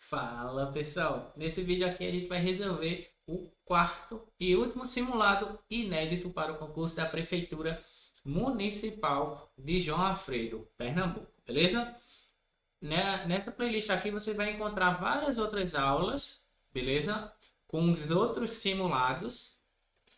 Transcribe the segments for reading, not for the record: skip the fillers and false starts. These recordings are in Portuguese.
Fala pessoal, nesse vídeo aqui a gente vai resolver o quarto e último simulado inédito para o concurso da Prefeitura Municipal de João Alfredo, Pernambuco, beleza? Nessa playlist aqui você vai encontrar várias outras aulas, beleza? Com os outros simulados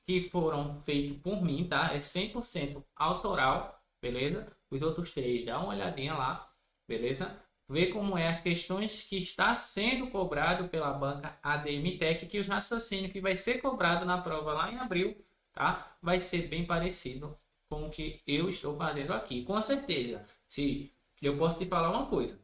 que foram feitos por mim, tá? É 100% autoral, beleza? Os outros três, dá uma olhadinha lá, beleza? Ver como é as questões que está sendo cobrado pela banca ADM Tech, que os raciocínios que vai ser cobrado na prova lá em abril, tá? Vai ser bem parecido com o que eu estou fazendo aqui. Com certeza, se eu posso te falar uma coisa,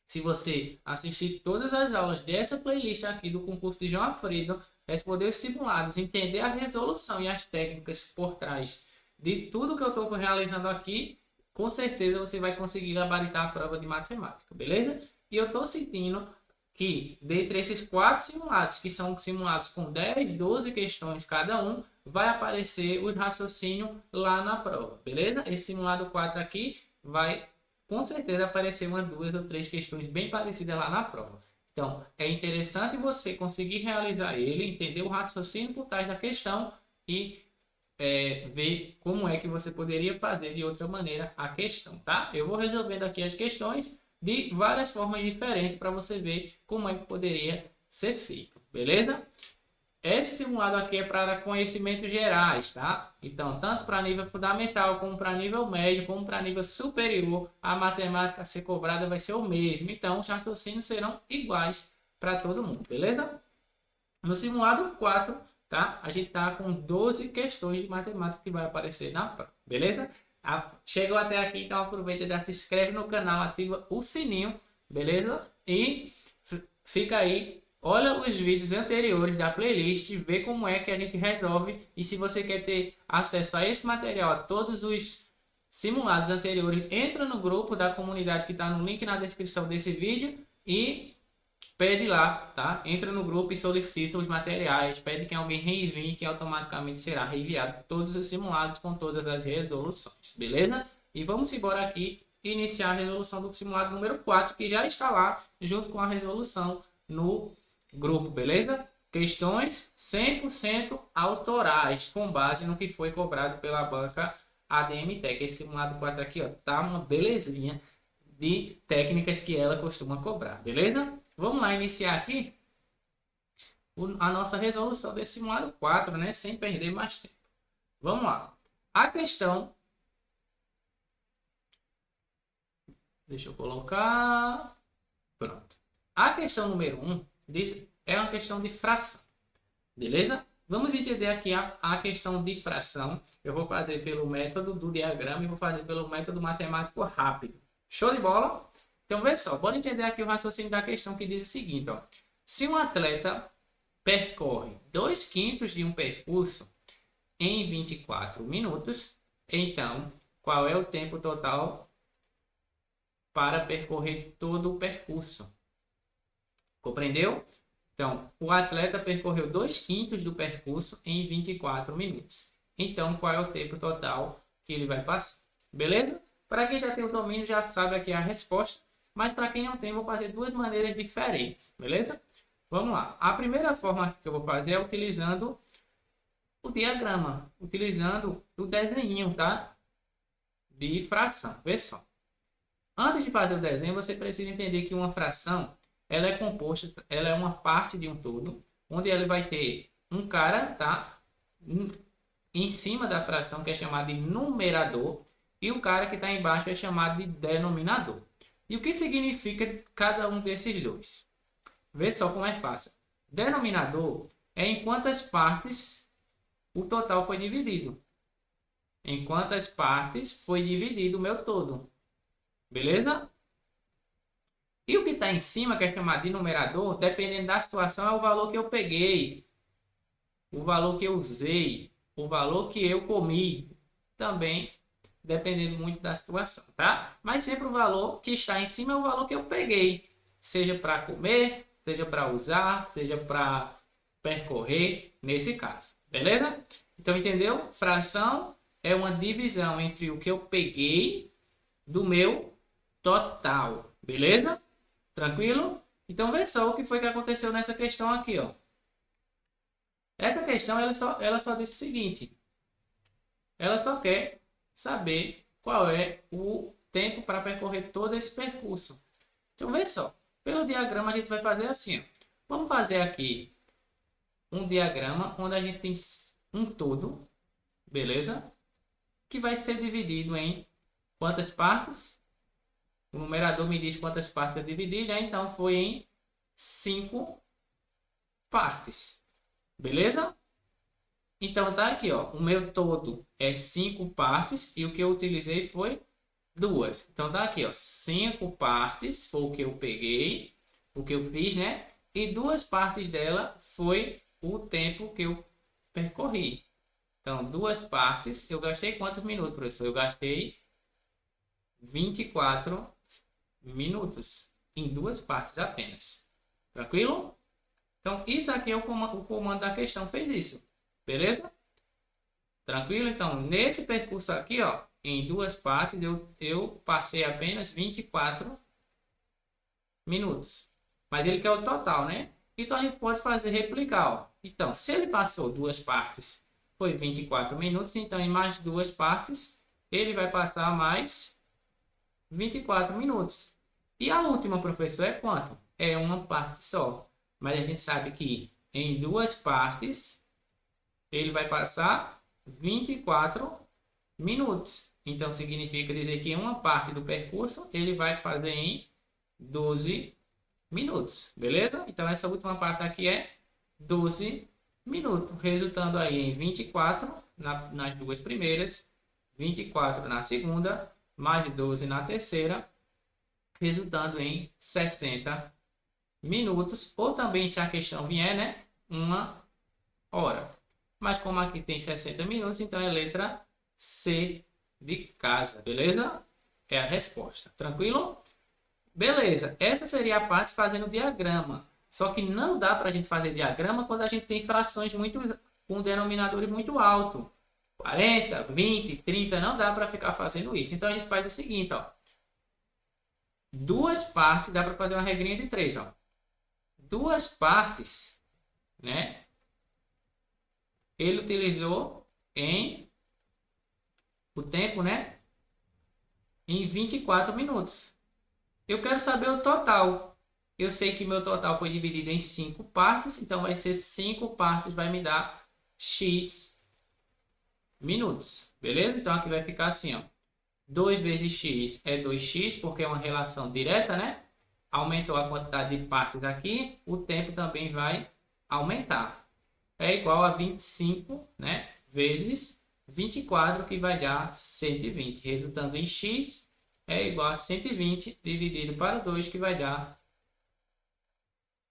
se você assistir todas as aulas dessa playlist aqui do concurso de João Alfredo, responder os simulados, entender a resolução e as técnicas por trás de tudo que eu estou realizando aqui, com certeza você vai conseguir gabaritar a prova de matemática, beleza? E eu estou sentindo que, dentre esses quatro simulados, que são simulados com 10, 12 questões cada um, vai aparecer os raciocínios lá na prova, beleza? Esse simulado 4 aqui vai com certeza aparecer umas duas ou três questões bem parecidas lá na prova. Então, é interessante você conseguir realizar ele, entender o raciocínio por trás da questão e ver como é que você poderia fazer de outra maneira a questão, tá? Eu vou resolvendo aqui as questões de várias formas diferentes para você ver como é que poderia ser feito, beleza? Esse simulado aqui é para conhecimentos gerais, tá? Então, tanto para nível fundamental, como para nível médio, como para nível superior, a matemática a ser cobrada vai ser o mesmo. Então, os raciocínios serão iguais para todo mundo, beleza? No simulado 4, tá? A gente tá com 12 questões de matemática que vai aparecer na prova, beleza? Chegou até aqui, então aproveita, já se inscreve no canal, ativa o sininho, beleza? E fica aí, olha os vídeos anteriores da playlist, vê como é que a gente resolve. E se você quer ter acesso a esse material, a todos os simulados anteriores, entra no grupo da comunidade que está no link na descrição desse vídeo e pede lá, tá? Entra no grupo e solicita os materiais, pede que alguém reenvie, que automaticamente será reenviado todos os simulados com todas as resoluções, beleza? E vamos embora aqui iniciar a resolução do simulado número 4, que já está lá junto com a resolução no grupo, beleza? Questões 100% autorais, com base no que foi cobrado pela banca ADM Tech. Esse simulado 4 aqui, ó, tá uma belezinha de técnicas que ela costuma cobrar, beleza? Vamos lá iniciar aqui a nossa resolução desse simulado 4, né? Sem perder mais tempo. Vamos lá. A questão... Deixa eu colocar... Pronto. A questão número 1 é uma questão de fração. Beleza? Vamos entender aqui a questão de fração. Eu vou fazer pelo método do diagrama e vou fazer pelo método matemático rápido. Show de bola? Então, vê só. Bora entender aqui o raciocínio da questão que diz o seguinte, ó. Se um atleta percorre 2/5 de um percurso em 24 minutos, então, qual é o tempo total para percorrer todo o percurso? Compreendeu? Então, o atleta percorreu 2/5 do percurso em 24 minutos. Então, qual é o tempo total que ele vai passar? Beleza? Para quem já tem o domínio, já sabe aqui a resposta. Mas para quem não tem, vou fazer duas maneiras diferentes. Beleza? Vamos lá. A primeira forma que eu vou fazer é utilizando o diagrama. Utilizando o desenho, tá? De fração. Vê só. Antes de fazer o desenho, você precisa entender que uma fração ela é composta, ela é uma parte de um todo, onde ela vai ter um cara, tá? Em cima da fração, que é chamado de numerador, e o cara que está embaixo é chamado de denominador. E o que significa cada um desses dois? Vê só como é fácil. Denominador é em quantas partes o total foi dividido. Em quantas partes foi dividido o meu todo. Beleza? E o que está em cima, que é chamado de numerador, dependendo da situação, é o valor que eu peguei, o valor que eu usei, o valor que eu comi. Também dependendo muito da situação, tá? Mas sempre o valor que está em cima é o valor que eu peguei. Seja para comer, seja para usar, seja para percorrer, nesse caso. Beleza? Então, entendeu? Fração é uma divisão entre o que eu peguei do meu total. Beleza? Tranquilo? Então, vê só o que foi que aconteceu nessa questão aqui, ó. Essa questão, ela só disse o seguinte. Ela só quer saber qual é o tempo para percorrer todo esse percurso. Então, vê só. Pelo diagrama, a gente vai fazer assim, ó. Vamos fazer aqui um diagrama onde a gente tem um todo, beleza? Que vai ser dividido em quantas partes? O numerador me diz quantas partes eu dividi, né? Então, foi em 5 partes, beleza? Então, tá aqui, ó. O meu todo é 5 partes e o que eu utilizei foi 2. Então, tá aqui, ó. 5 partes foi o que eu peguei, o que eu fiz, né? E 2 partes dela foi o tempo que eu percorri. Então, 2 partes. Eu gastei quantos minutos, professor? Eu gastei 24 minutos em 2 partes apenas. Tranquilo? Então, isso aqui é o comando da questão fez isso. Beleza? Tranquilo? Então, nesse percurso aqui, ó, em 2 partes, eu passei apenas 24 minutos. Mas ele quer o total, né? Então, a gente pode fazer replicar, ó. Então, se ele passou 2 partes, foi 24 minutos. Então, em mais 2 partes, ele vai passar mais 24 minutos. E a última, professor, é quanto? É uma parte só. Mas a gente sabe que em 2 partes, ele vai passar 24 minutos. Então, significa dizer que uma parte do percurso ele vai fazer em 12 minutos. Beleza? Então, essa última parte aqui é 12 minutos, resultando aí em 24 nas duas primeiras, 24 na segunda, mais 12 na terceira, resultando em 60 minutos. Ou também, se a questão vier, né? 1 hora. Mas como aqui tem 60 minutos, então é letra C de casa, beleza? É a resposta, tranquilo? Beleza, essa seria a parte fazendo diagrama. Só que não dá para a gente fazer diagrama quando a gente tem frações com denominadores muito alto. 40, 20, 30, não dá para ficar fazendo isso. Então a gente faz o seguinte, ó. 2 partes, dá para fazer uma regrinha de 3, ó. 2 partes, né? Ele utilizou em o tempo, né? Em 24 minutos. Eu quero saber o total. Eu sei que meu total foi dividido em 5 partes, então vai ser 5 partes, vai me dar X minutos. Beleza? Então aqui vai ficar assim, ó. 2 vezes X é 2X, porque é uma relação direta, né? Aumentou a quantidade de partes aqui, o tempo também vai aumentar. É igual a 25, né? Vezes 24, que vai dar 120. Resultando em X é igual a 120 dividido para 2, que vai dar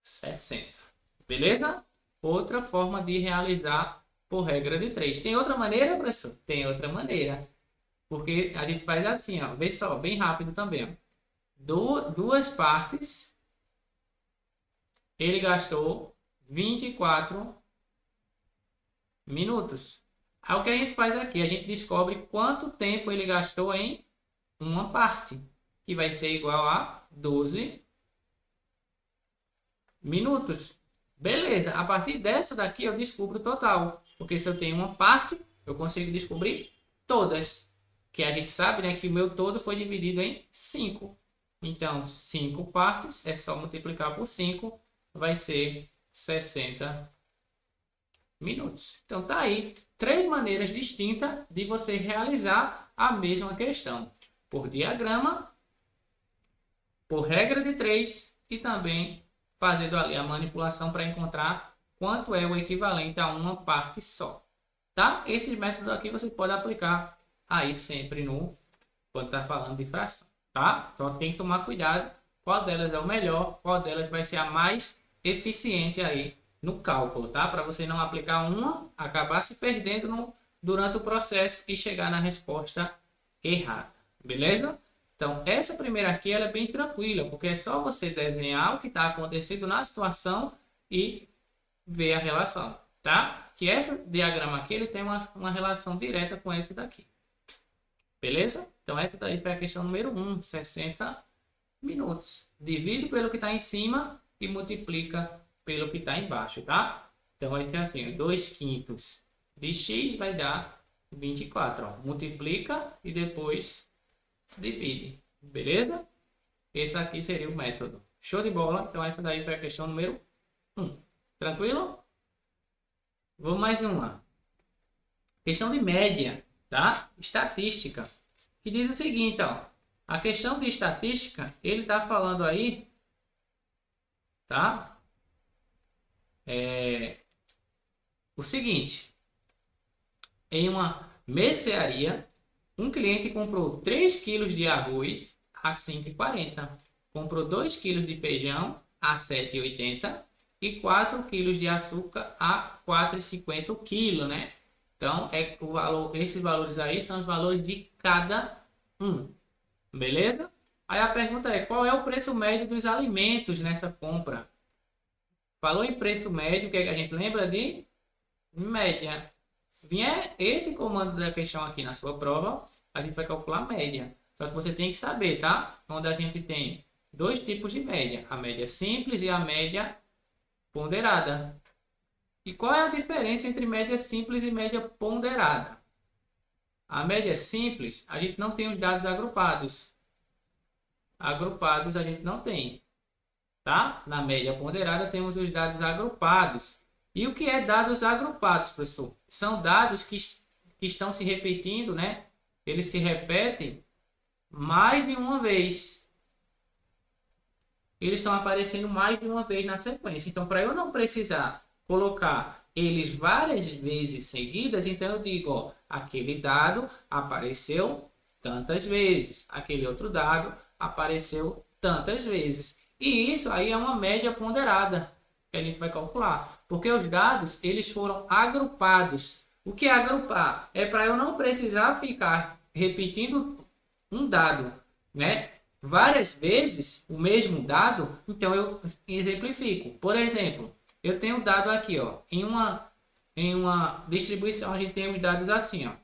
60. Beleza? Outra forma de realizar por regra de 3. Tem outra maneira, professor? Tem outra maneira. Porque a gente faz assim, ó. Vê só, bem rápido também, ó. 2 partes. Ele gastou 24 minutos. Aí o que a gente faz aqui? A gente descobre quanto tempo ele gastou em uma parte, que vai ser igual a 12 minutos. Beleza, a partir dessa daqui eu descubro o total, porque se eu tenho uma parte, eu consigo descobrir todas, que a gente sabe, né, que o meu todo foi dividido em 5. Então, 5 partes, é só multiplicar por 5, vai ser 60 minutos. Então, tá aí 3 maneiras distintas de você realizar a mesma questão. Por diagrama, por regra de 3 e também fazendo ali a manipulação para encontrar quanto é o equivalente a uma parte só. Tá? Esses métodos aqui você pode aplicar aí sempre quando está falando de fração. Tá? Só tem que tomar cuidado qual delas é o melhor, qual delas vai ser a mais eficiente aí no cálculo, tá? Para você não aplicar uma, acabar se perdendo durante o processo e chegar na resposta errada. Beleza? Então, essa primeira aqui ela é bem tranquila, porque é só você desenhar o que está acontecendo na situação e ver a relação, tá? Que esse diagrama aqui ele tem uma relação direta com esse daqui. Beleza? Então, essa daí foi a questão número 1, 60 minutos. Divido pelo que está em cima e multiplica pelo que está embaixo, tá? Então vai ser assim, 2/5 de x vai dar 24, ó. Multiplica e depois divide, beleza? Esse aqui seria o método. Show de bola? Então essa daí foi a questão número 1. Tranquilo? Vamos mais uma. Questão de média, tá? Estatística. Que diz o seguinte, ó. A questão de estatística, ele tá falando aí, tá? O seguinte. Em uma mercearia, um cliente comprou 3 quilos de arroz a 5,40. Comprou 2 quilos de feijão a 7,80 e 4 quilos de açúcar a 4,50 o quilo, né? Então, o valor, esses valores aí são os valores de cada um. Beleza? Aí a pergunta é, qual é o preço médio dos alimentos nessa compra? Falou em preço médio, o que é que a gente lembra de média? Vier esse comando da questão aqui na sua prova, a gente vai calcular a média. Só que você tem que saber, tá? Onde a gente tem dois tipos de média, a média simples e a média ponderada. E qual é a diferença entre média simples e média ponderada? A média simples, a gente não tem os dados agrupados. Agrupados a gente não tem, tá? Na média ponderada temos os dados agrupados. E o que é dados agrupados, professor? São dados que estão se repetindo, né? Eles se repetem mais de uma vez. Eles estão aparecendo mais de uma vez na sequência. Então, para eu não precisar colocar eles várias vezes seguidas, então eu digo, ó, aquele dado apareceu tantas vezes, aquele outro dado apareceu tantas vezes. E isso aí é uma média ponderada que a gente vai calcular, porque os dados eles foram agrupados. O que é agrupar? É para eu não precisar ficar repetindo um dado, né? Várias vezes o mesmo dado, então eu exemplifico. Por exemplo, eu tenho dado aqui, ó, em uma distribuição a gente tem os dados assim, ó.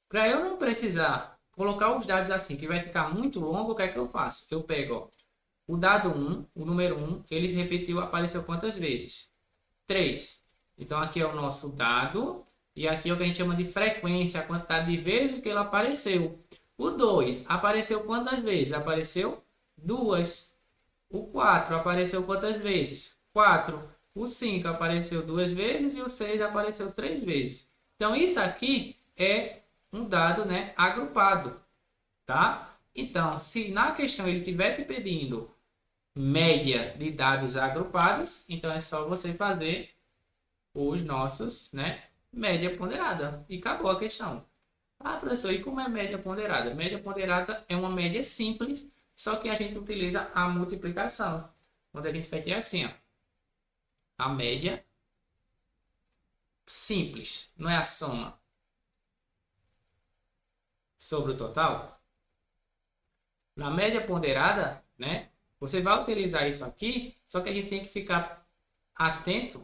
Para eu não precisar colocar os dados assim, que vai ficar muito longo, o que é que eu faço? Eu pego, ó, o dado 1, o número 1, ele repetiu, apareceu quantas vezes? 3. Então aqui é o nosso dado e aqui é o que a gente chama de frequência, a quantidade de vezes que ele apareceu. O 2 apareceu quantas vezes? Apareceu 2. O 4 apareceu quantas vezes? 4. O 5 apareceu 2 vezes e o 6 apareceu 3 vezes. Então isso aqui é um dado, né, agrupado, tá? Então, se na questão ele estiver te pedindo média de dados agrupados, então é só você fazer os nossos, né, média ponderada. E acabou a questão. Ah, professor, e como é média ponderada? Média ponderada é uma média simples, só que a gente utiliza a multiplicação. Onde a gente vai ter assim, ó, a média simples, não é a soma sobre o total. Na média ponderada, né, você vai utilizar isso aqui, só que a gente tem que ficar atento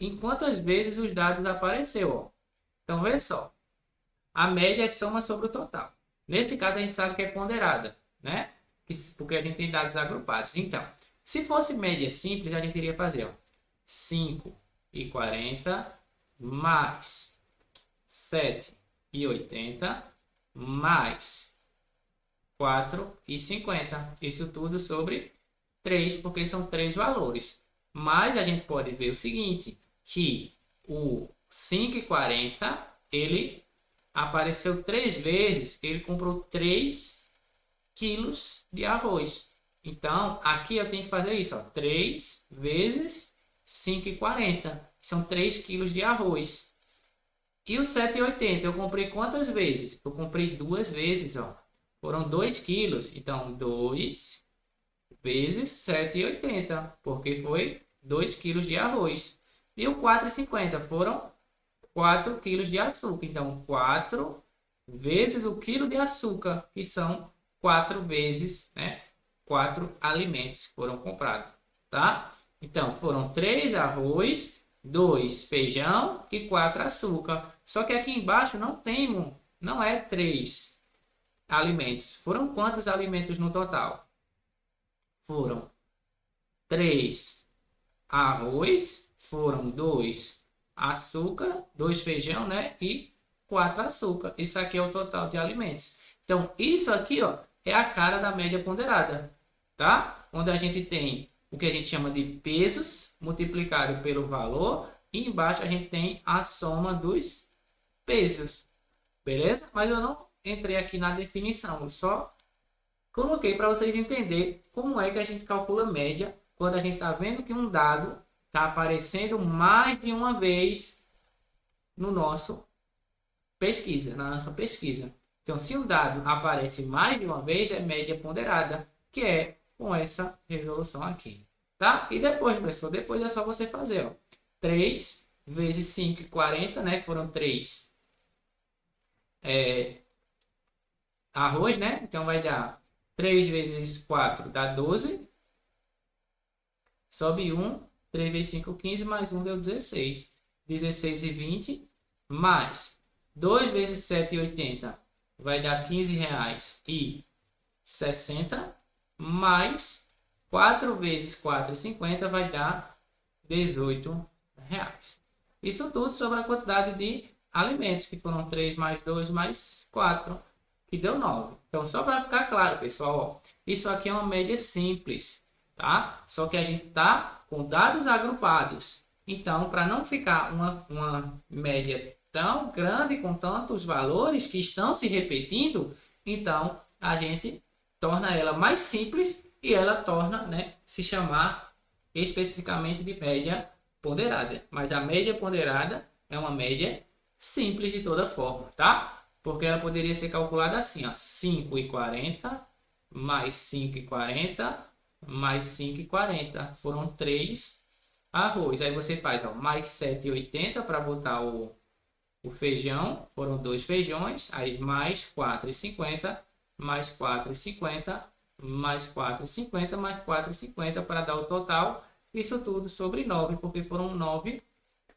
em quantas vezes os dados apareceu, ó. Então, veja só. A média é soma sobre o total. Neste caso, a gente sabe que é ponderada, né? Porque a gente tem dados agrupados. Então, se fosse média simples, a gente iria fazer, ó, 5,40 mais 7,80 mais 4,50. Isso tudo sobre 3, porque são 3 valores. Mas a gente pode ver o seguinte, que o 5,40 ele apareceu 3 vezes, ele comprou 3 quilos de arroz. Então, aqui eu tenho que fazer isso, ó, 3 vezes 5,40. São 3 quilos de arroz. E o 7,80 eu comprei quantas vezes? Eu comprei 2 vezes, ó. Foram 2 quilos. Então, 2 vezes 7,80, porque foi 2 quilos de arroz. E o 4,50 foram 4 quilos de açúcar. Então, 4 vezes o quilo de açúcar, que são 4 vezes, né, 4 alimentos que foram comprados, tá? Então, foram 3 arroz 2 feijão e 4 açúcar. Só que aqui embaixo não é 3 alimentos. Foram quantos alimentos no total? Foram 3 arroz, foram 2 açúcar, 2 feijão, né? E 4 açúcar. Isso aqui é o total de alimentos. Então, isso aqui, ó, é a cara da média ponderada, tá? Onde a gente tem o que a gente chama de pesos multiplicado pelo valor e embaixo a gente tem a soma dos pesos, beleza? Mas eu não entrei aqui na definição, eu só coloquei para vocês entenderem como é que a gente calcula média quando a gente está vendo que um dado está aparecendo mais de uma vez no nosso na nossa pesquisa. Então, se um dado aparece mais de uma vez, é média ponderada, que é com essa resolução aqui, tá? E depois, pessoal, depois é só você fazer, ó, 3 vezes 5 e 40, né? Foram 3 arroz, né? Então, vai dar 3 vezes 4 dá 12. Sobe 1, 3 vezes 5, 15, mais 1 deu 16. 16 e 20, mais 2 vezes 7 e 80 vai dar R$ 15,60, mais 4 vezes 4 e 50 vai dar R$ 18. Isso tudo sobre a quantidade de alimentos, que foram 3 mais 2 mais 4, que deu 9. Então, só para ficar claro, pessoal, ó, isso aqui é uma média simples, tá? Só que a gente está com dados agrupados. Então, para não ficar uma média tão grande com tantos valores que estão se repetindo, então a gente torna ela mais simples e ela torna, né, se chamar especificamente de média ponderada. Mas a média ponderada é uma média simples de toda forma, tá? Porque ela poderia ser calculada assim, ó, 5,40 mais 5,40 mais 5,40. Foram 3 arroz. Aí você faz, ó, mais 7,80 para botar o feijão. Foram 2 feijões. Aí mais 4,50 mais 4,50 mais 4,50 mais 4,50 para dar o total. Isso tudo sobre 9, porque foram 9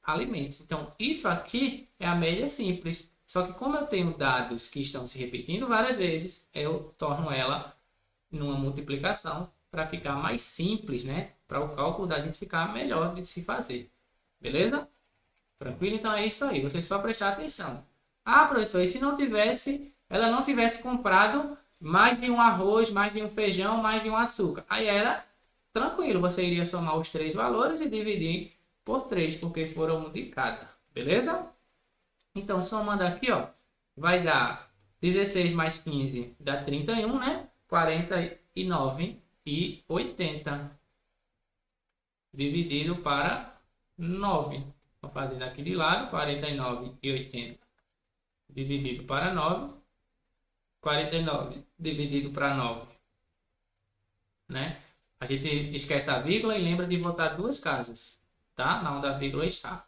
alimentos. Então, isso aqui é a média simples. Só que como eu tenho dados que estão se repetindo várias vezes, eu torno ela numa multiplicação para ficar mais simples, né? Para o cálculo da gente ficar melhor de se fazer. Beleza? Tranquilo? Então é isso aí. Você só prestar atenção. Ah, professor, e se ela não tivesse comprado mais de um arroz, mais de um feijão, mais de um açúcar? Aí era tranquilo. Você iria somar os 3 valores e dividir por 3, porque foram um de cada. Beleza? Então, somando aqui, ó, vai dar 16 mais 15 dá 31, né? 49 e 80 dividido para 9. Vou fazer daqui de lado, 49 e 80 dividido para 9. 49 dividido para 9, né? A gente esquece a vírgula e lembra de botar duas casas, tá? Na onde a vírgula está.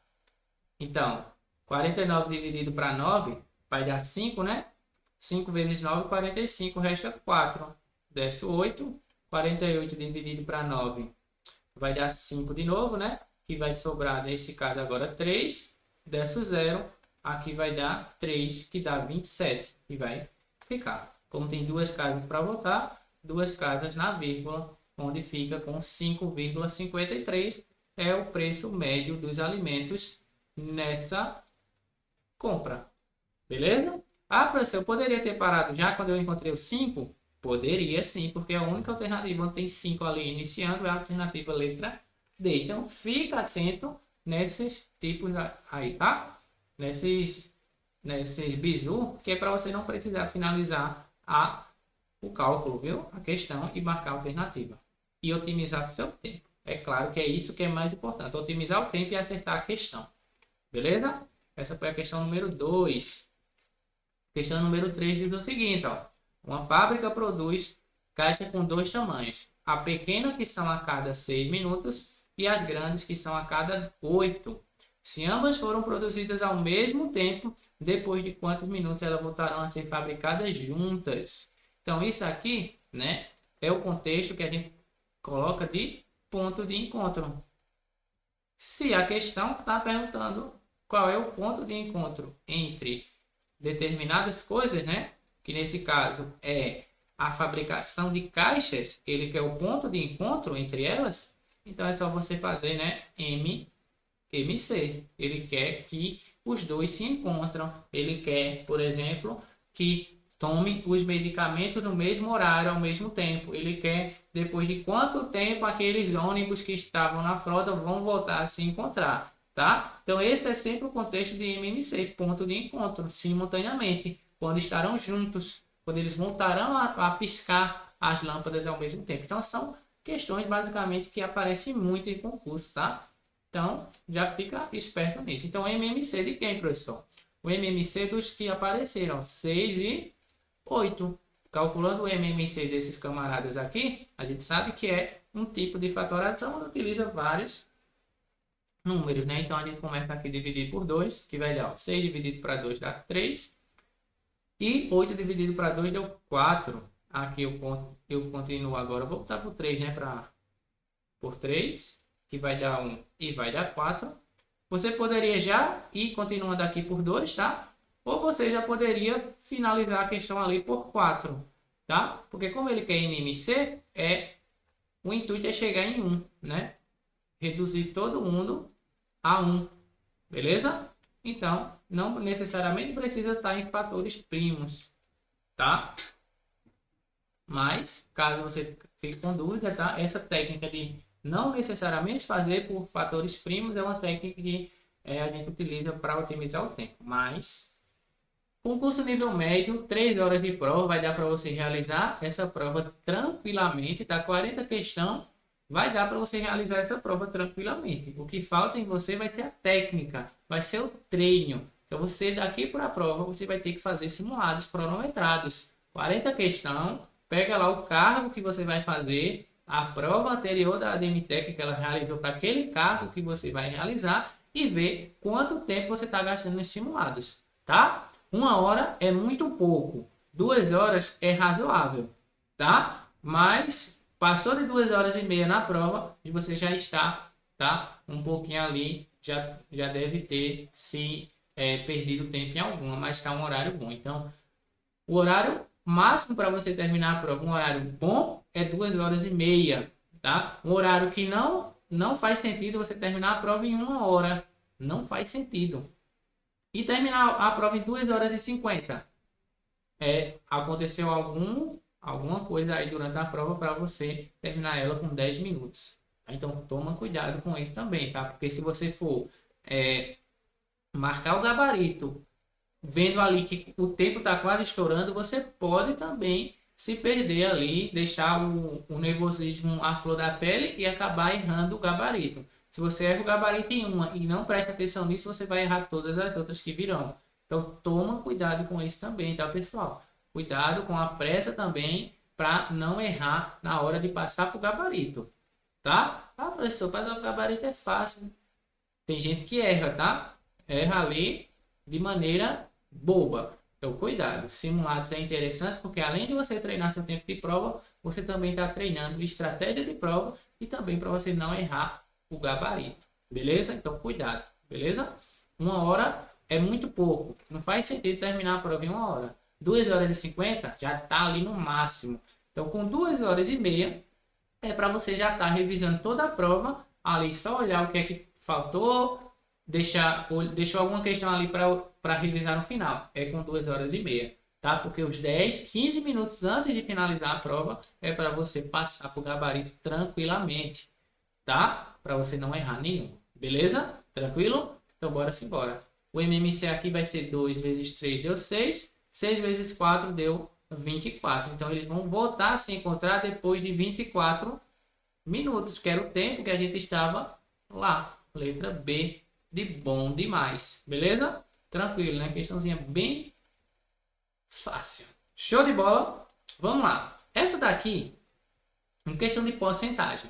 Então, 49 dividido para 9 vai dar 5, né? 5 vezes 9, 45, resta 4. Desce 8. 48 dividido para 9 vai dar 5 de novo, né? Que vai sobrar, nesse caso agora, 3. Desce 0. Aqui vai dar 3, que dá 27. E vai ficar. Como tem duas casas para botar, duas casas na vírgula, onde fica com 5,53. É o preço médio dos alimentos nessa compra. Beleza? Ah, professor, eu poderia ter parado já quando eu encontrei o 5? Poderia sim, porque a única alternativa onde tem 5 ali iniciando é a alternativa letra D. Então, fica atento nesses tipos aí, tá? Nesses bizu, que é para você não precisar finalizar o cálculo, viu? A questão e marcar a alternativa. E otimizar seu tempo. É claro que é isso que é mais importante. Otimizar o tempo e acertar a questão. Beleza? Essa foi a questão número 2. Questão número 3 diz o seguinte, ó. Uma fábrica produz caixa com 2 tamanhos. A pequena, que são a cada 6 minutos, e as grandes, que são a cada 8. Se ambas foram produzidas ao mesmo tempo, depois de quantos minutos elas voltarão a ser fabricadas juntas? Então, isso aqui, né, é o contexto que a gente coloca de ponto de encontro. Se a questão está perguntando qual é o ponto de encontro entre determinadas coisas, né? Que nesse caso é a fabricação de caixas, ele quer o ponto de encontro entre elas, então é só você fazer, né? MC. Ele quer que os dois se encontram. Ele quer, por exemplo, que tome os medicamentos no mesmo horário, ao mesmo tempo. Ele quer, depois de quanto tempo aqueles ônibus que estavam na frota vão voltar a se encontrar, tá? Então esse é sempre o contexto de MMC, ponto de encontro, simultaneamente, quando estarão juntos, quando eles voltarão a piscar as lâmpadas ao mesmo tempo. Então são questões basicamente que aparecem muito em concurso, tá? Então, já fica esperto nisso. Então, MMC de quem, professor? O MMC dos que apareceram, 6 e 8. Calculando o MMC desses camaradas aqui, a gente sabe que é um tipo de fatoração que utiliza vários números, né? Então, a gente começa aqui a dividir por 2, que vai dar 6 dividido para 2 dá 3. E 8 dividido para 2 deu 4. Aqui eu continuo agora, vou botar por 3, né? Por 3. Que vai dar 1 e vai dar 4. Você poderia já ir continuando aqui por 2, tá? Ou você já poderia finalizar a questão ali por 4, tá? Porque como ele quer NMC, o intuito é chegar em 1, né? Reduzir todo mundo a 1, beleza? Então, não necessariamente precisa estar em fatores primos, tá? Mas, caso você fique com dúvida, tá? Essa técnica de não necessariamente fazer por fatores primos é uma técnica que a gente utiliza para otimizar o tempo. Mas, concurso nível médio, 3 horas de prova, vai dar para você realizar essa prova tranquilamente, tá? 40 questão, vai dar para você realizar essa prova tranquilamente. O que falta em você vai ser a técnica, vai ser o treino. Então, você daqui para a prova, você vai ter que fazer simulados cronometrados. 40 questão, pega lá o cargo que você vai fazer, a prova anterior da ADMTEC que ela realizou para aquele cargo que você vai realizar e ver quanto tempo você está gastando nos simulados, tá? 1 hora é muito pouco, 2 horas é razoável, tá? Mas passou de 2 horas e meia na prova e você já está, tá? Um pouquinho ali, já deve ter se perdido tempo em alguma, mas está um horário bom. Então, o horário máximo para você terminar a prova, um horário bom, é 2 horas e meia, tá? Um horário que não faz sentido você terminar a prova em 1 hora. Não faz sentido. E terminar a prova em 2 horas e 50. Aconteceu alguma coisa aí durante a prova para você terminar ela com 10 minutos. Então, toma cuidado com isso também, tá? Porque se você for marcar o gabarito vendo ali que o tempo está quase estourando, você pode também se perder ali, deixar o nervosismo à flor da pele e acabar errando o gabarito. Se você erra o gabarito em uma e não presta atenção nisso, você vai errar todas as outras que virão. Então, toma cuidado com isso também, tá, pessoal? Cuidado com a pressa também para não errar na hora de passar para o gabarito, tá? Ah, professor, passar o gabarito é fácil. Tem gente que erra, tá? Erra ali de maneira boba. Então, cuidado. Simulados é interessante porque além de você treinar seu tempo de prova, você também está treinando estratégia de prova e também para você não errar o gabarito. Beleza? Então, cuidado. Beleza? 1 hora é muito pouco. Não faz sentido terminar a prova em 1 hora. 2 horas e 50 já está ali no máximo. Então, com 2 horas e meia, é para você já estar revisando toda a prova, ali só olhar o que é que faltou, deixou alguma questão ali para revisar no final. É com 2 horas e meia, tá? Porque os 10, 15 minutos antes de finalizar a prova é para você passar para o gabarito tranquilamente, tá? Para você não errar nenhum. Beleza? Tranquilo? Então bora embora. O MMC aqui vai ser 2 vezes 3 deu 6. 6 vezes 4 deu 24. Então eles vão voltar a se encontrar depois de 24 minutos, que era o tempo que a gente estava lá. Letra B de bom demais. Beleza? Tranquilo, né? Questãozinha bem fácil. Show de bola? Vamos lá. Essa daqui, em questão de porcentagem.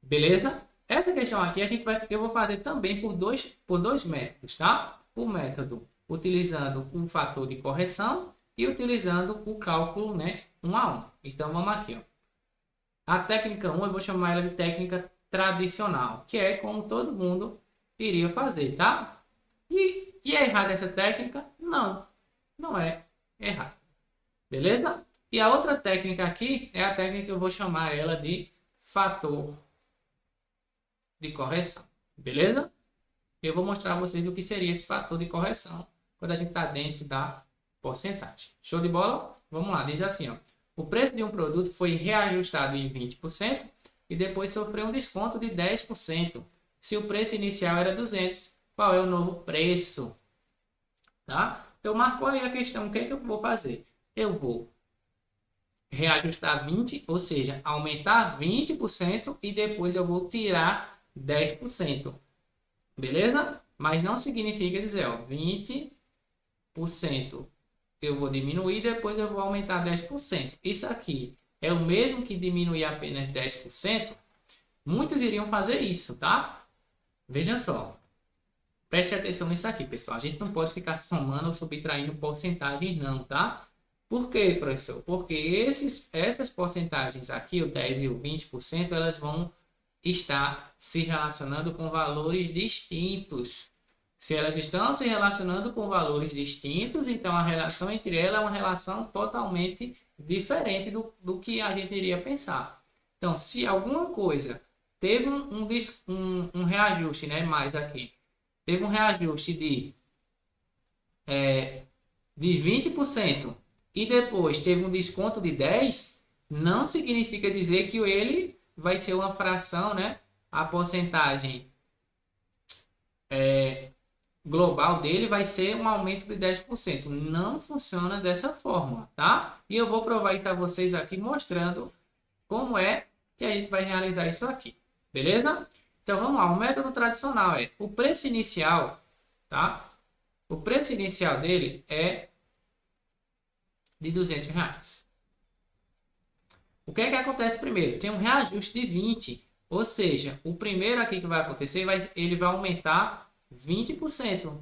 Beleza? Essa questão aqui eu vou fazer também por dois métodos, tá? O método utilizando um fator de correção e utilizando o cálculo, né, 1 a 1. Então vamos aqui, ó. A técnica 1 eu vou chamar ela de técnica tradicional, que é como todo mundo iria fazer, tá? E é errada essa técnica? Não, não é errado. Beleza? E a outra técnica aqui é a técnica que eu vou chamar ela de fator de correção. Beleza? Eu vou mostrar a vocês o que seria esse fator de correção quando a gente está dentro da porcentagem. Show de bola? Vamos lá, diz assim, ó. O preço de um produto foi reajustado em 20% e depois sofreu um desconto de 10%. Se o preço inicial era 200, qual é o novo preço? Tá? Então, marcou aí a questão, o que é que eu vou fazer? Eu vou reajustar 20, ou seja, aumentar 20% e depois eu vou tirar 10%. Beleza? Mas não significa dizer, ó, 20% eu vou diminuir, depois eu vou aumentar 10%. Isso aqui é o mesmo que diminuir apenas 10%? Muitos iriam fazer isso, tá? Veja só. Preste atenção nisso aqui, pessoal. A gente não pode ficar somando ou subtraindo porcentagens, não, tá? Por quê, professor? Porque essas porcentagens aqui, o 10% e o 20%, elas vão estar se relacionando com valores distintos. Se elas estão se relacionando com valores distintos, então a relação entre elas é uma relação totalmente diferente do que a gente iria pensar. Então, se alguma coisa teve um reajuste, né, mais aqui, teve um reajuste de 20% e depois teve um desconto de 10%, não significa dizer que ele vai ser uma fração, né? A porcentagem global dele vai ser um aumento de 10%. Não funciona dessa forma, tá? E eu vou provar isso a vocês aqui mostrando como é que a gente vai realizar isso aqui. Beleza? Então vamos lá, o método tradicional é o preço inicial, tá? O preço inicial dele é de R$ 200. O que é que acontece primeiro? Tem um reajuste de 20, ou seja, o primeiro aqui que vai acontecer, ele vai aumentar 20%.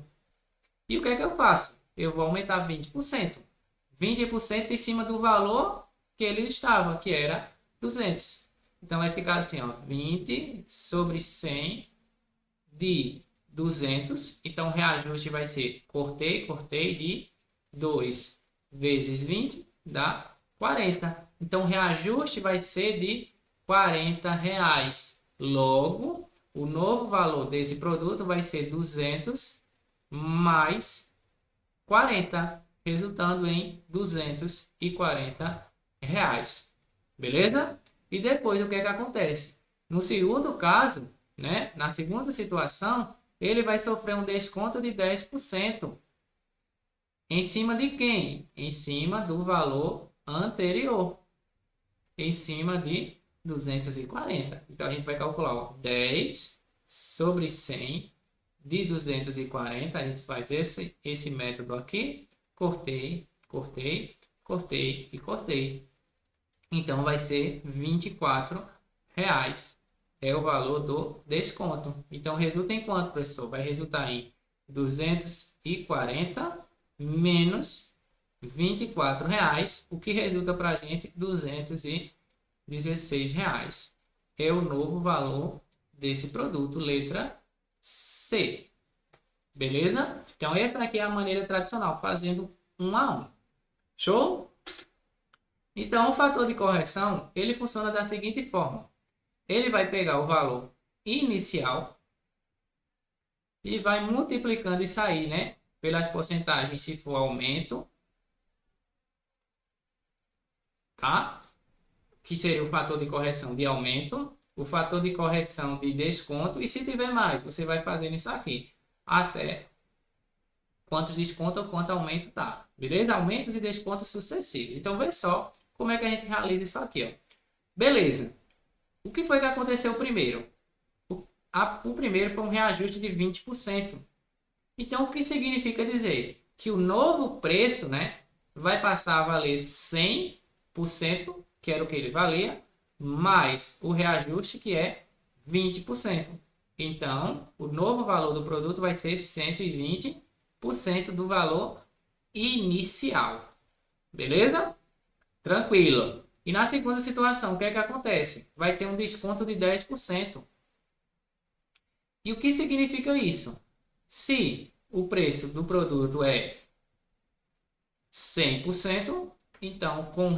E o que é que eu faço? Eu vou aumentar 20%. 20% em cima do valor que ele estava, que era 200. Então vai ficar assim, ó, 20 sobre 100 de 200. Então o reajuste vai ser, cortei de 2 vezes 20 dá 40. Então o reajuste vai ser de R$ 40. Logo, o novo valor desse produto vai ser 200 mais 40, resultando em R$ 240. Beleza? E depois o que é que acontece? No segundo caso, né, na segunda situação, ele vai sofrer um desconto de 10%. Em cima de quem? Em cima do valor anterior. Em cima de 240. Então a gente vai calcular, ó, 10 sobre 100 de 240. A gente faz esse método aqui. Cortei, cortei, cortei e cortei. Então vai ser R$ 24. É o valor do desconto. Então resulta em quanto, professor? Vai resultar em 240 menos R$ 24, o que resulta para a gente R$ 216. É o novo valor desse produto, letra C. Beleza? Então essa aqui é a maneira tradicional, fazendo 1 a 1. Show? Então o fator de correção, ele funciona da seguinte forma. Ele vai pegar o valor inicial e vai multiplicando isso aí, né? Pelas porcentagens, se for aumento, tá? Que seria o fator de correção de aumento, o fator de correção de desconto, e se tiver mais, você vai fazendo isso aqui, até quantos desconto ou quanto aumento tá, beleza? Aumentos e descontos sucessivos. Então, vê só como é que a gente realiza isso aqui, ó. Beleza. O que foi que aconteceu primeiro? O primeiro foi um reajuste de 20%. Então, o que significa dizer? Que o novo preço, né, vai passar a valer 100%, que era o que ele valia, mais o reajuste, que é 20%. Então, o novo valor do produto vai ser 120% do valor inicial. Beleza? Tranquilo. E na segunda situação, o que é que acontece? Vai ter um desconto de 10%. E o que significa isso? Se o preço do produto é 100%, então com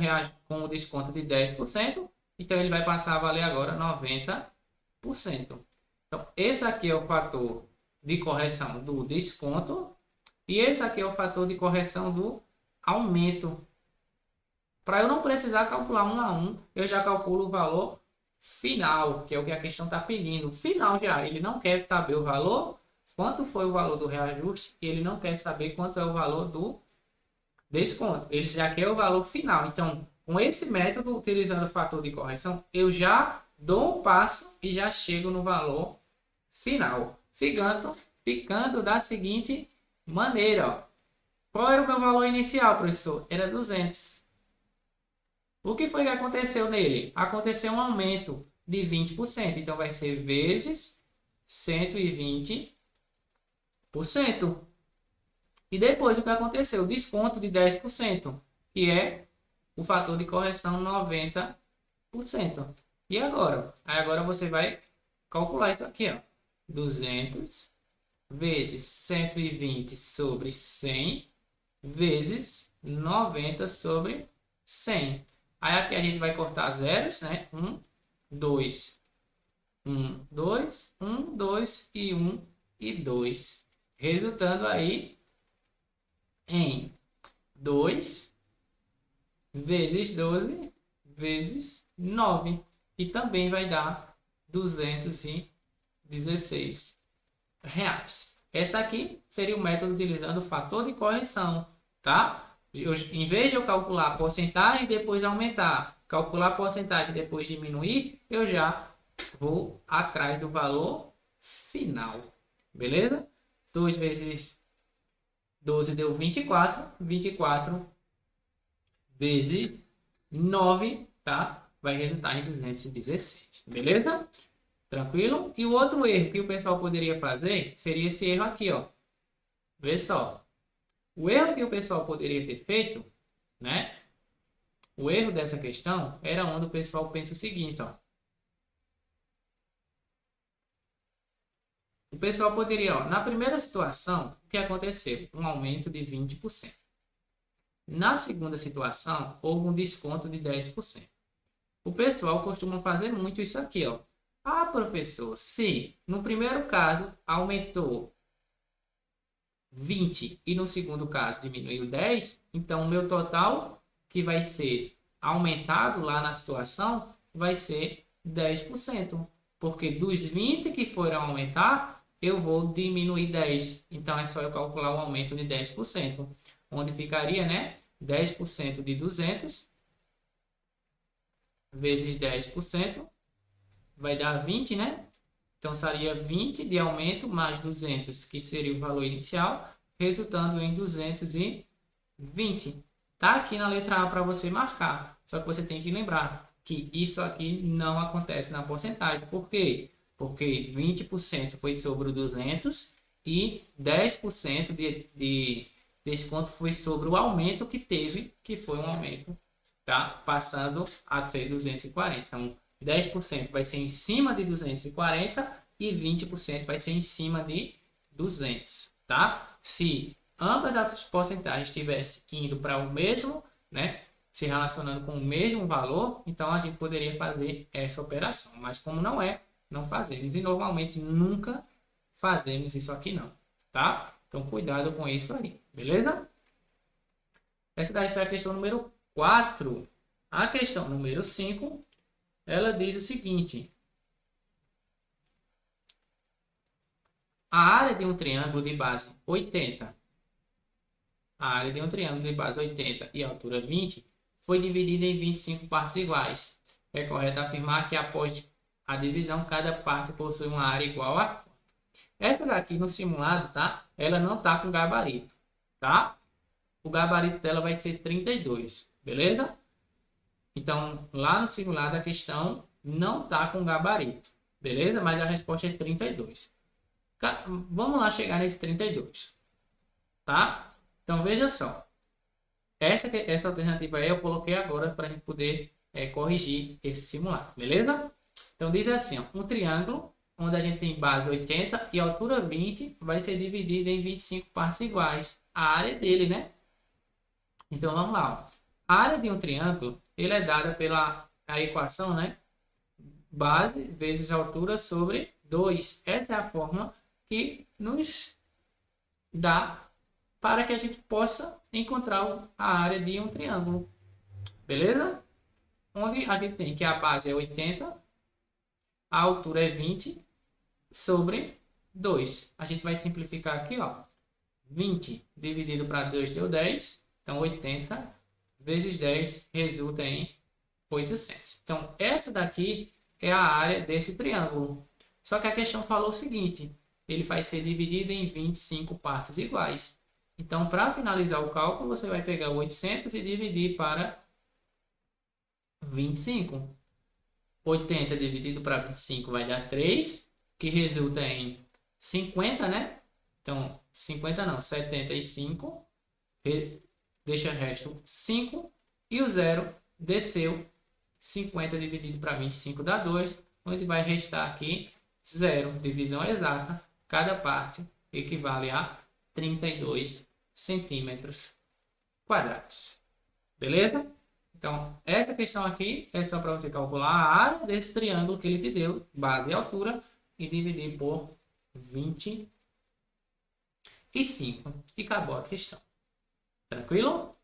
o desconto de 10%, então ele vai passar a valer agora 90%. Então, esse aqui é o fator de correção do desconto e esse aqui é o fator de correção do aumento. Para eu não precisar calcular um a um, eu já calculo o valor final, que é o que a questão está pedindo. Final já, ele não quer saber o valor, quanto foi o valor do reajuste, e ele não quer saber quanto é o valor do desconto. Ele já quer o valor final. Então, com esse método, utilizando o fator de correção, eu já dou um passo e já chego no valor final. Ficando da seguinte maneira. Ó. Qual era o meu valor inicial, professor? Era 200. O que foi que aconteceu nele? Aconteceu um aumento de 20%. Então, vai ser vezes 120%. E depois o que aconteceu? Desconto de 10%, que é o fator de correção 90%. E agora? Aí agora você vai calcular isso aqui, ó. 200 vezes 120 sobre 100 vezes 90 sobre 100. Aí aqui a gente vai cortar zeros, né? 1, 2, 1, 2, 1, 2 e 1 e 2. Resultando aí em 2 vezes 12 vezes 9. E também vai dar 216 reais. Essa aqui seria o método utilizando o fator de correção, tá? Em vez de eu calcular a porcentagem e depois aumentar, calcular a porcentagem e depois diminuir, eu já vou atrás do valor final. Beleza? 2 vezes 12 deu 24. 24 vezes 9, tá? Vai resultar em 216. Beleza? Tranquilo? E o outro erro que o pessoal poderia fazer seria esse erro aqui, ó. Vê só. O erro que o pessoal poderia ter feito, né? O erro dessa questão era onde o pessoal pensa o seguinte, ó. O pessoal poderia, ó, na primeira situação, o que aconteceu? Um aumento de 20%. Na segunda situação, houve um desconto de 10%. O pessoal costuma fazer muito isso aqui, ó. Ah, professor, se no primeiro caso aumentou 20 e no segundo caso diminuiu 10, então o meu total que vai ser aumentado lá na situação vai ser 10%. Porque dos 20 que foram aumentar, eu vou diminuir 10. Então é só eu calcular o aumento de 10%. Onde ficaria, né? 10% de 200 vezes 10% vai dar 20, né? Então, seria 20 de aumento mais 200, que seria o valor inicial, resultando em 220. Tá aqui na letra A para você marcar. Só que você tem que lembrar que isso aqui não acontece na porcentagem. Por quê? Porque 20% foi sobre o 200 e 10% de desconto foi sobre o aumento que teve, que foi um aumento, tá? Passando até 240. Então, 10% vai ser em cima de 240 e 20% vai ser em cima de 200, tá? Se ambas as porcentagens estivessem indo para o mesmo, né? Se relacionando com o mesmo valor, então a gente poderia fazer essa operação. Mas como não é, não fazemos. E normalmente nunca fazemos isso aqui não, tá? Então cuidado com isso aí, beleza? Essa daí foi a questão número 4. A questão número 5, ela diz o seguinte. A área de um triângulo de base 80, a área de um triângulo de base 80 e altura 20 foi dividida em 25 partes iguais. É correto afirmar que após a divisão, cada parte possui uma área igual a... Essa daqui no simulado, tá? Ela não tá com gabarito, tá? O gabarito dela vai ser 32, beleza? Então, lá no simulado a questão não tá com gabarito, beleza? Mas a resposta é 32. Vamos lá chegar nesse 32, tá? Então, veja só. Essa alternativa aí eu coloquei agora para a gente poder corrigir esse simulado, beleza? Então, diz assim, ó, um triângulo onde a gente tem base 80 e altura 20, vai ser dividida em 25 partes iguais. A área dele, né? Então, vamos lá. Ó. A área de um triângulo, ele é dada pela a equação, né? Base vezes altura sobre 2. Essa é a fórmula que nos dá para que a gente possa encontrar a área de um triângulo. Beleza? Onde a gente tem que a base é 80, a altura é 20 sobre 2. A gente vai simplificar aqui, ó. 20 dividido para 2 deu 10. Então, 80 vezes 10 resulta em 800. Então, essa daqui é a área desse triângulo. Só que a questão falou o seguinte, ele vai ser dividido em 25 partes iguais. Então, para finalizar o cálculo, você vai pegar 800 e dividir para 25. 80 dividido para 25 vai dar 3, que resulta em 50, né? Então, 50 não, 75. Deixa o resto 5. E o zero desceu. 50 dividido para 25 dá 2. Onde vai restar aqui 0. Divisão exata. Cada parte equivale a 32 centímetros quadrados. Beleza? Então, essa questão aqui é só para você calcular a área desse triângulo que ele te deu, base e altura, e dividir por 25. E acabou a questão. Tranquilo?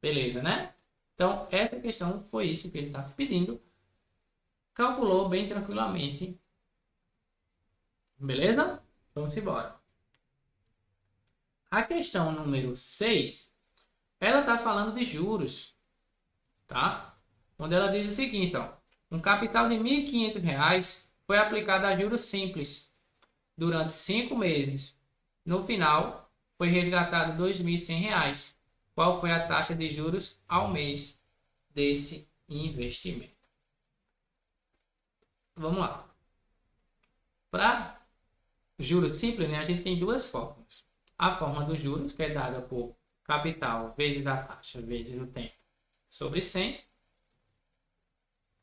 Beleza, né? Então, essa questão foi isso que ele está pedindo. Calculou bem tranquilamente. Beleza? Vamos embora. A questão número 6, ela está falando de juros. Tá? Onde ela diz o seguinte, ó, um capital de R$ 1.500 foi aplicado a juros simples durante 5 meses. No final, foi resgatado R$ 2.100. Qual foi a taxa de juros ao mês desse investimento? Vamos lá. Para juros simples, né, a gente tem duas fórmulas. A fórmula dos juros, que é dada por capital vezes a taxa vezes o tempo sobre 100.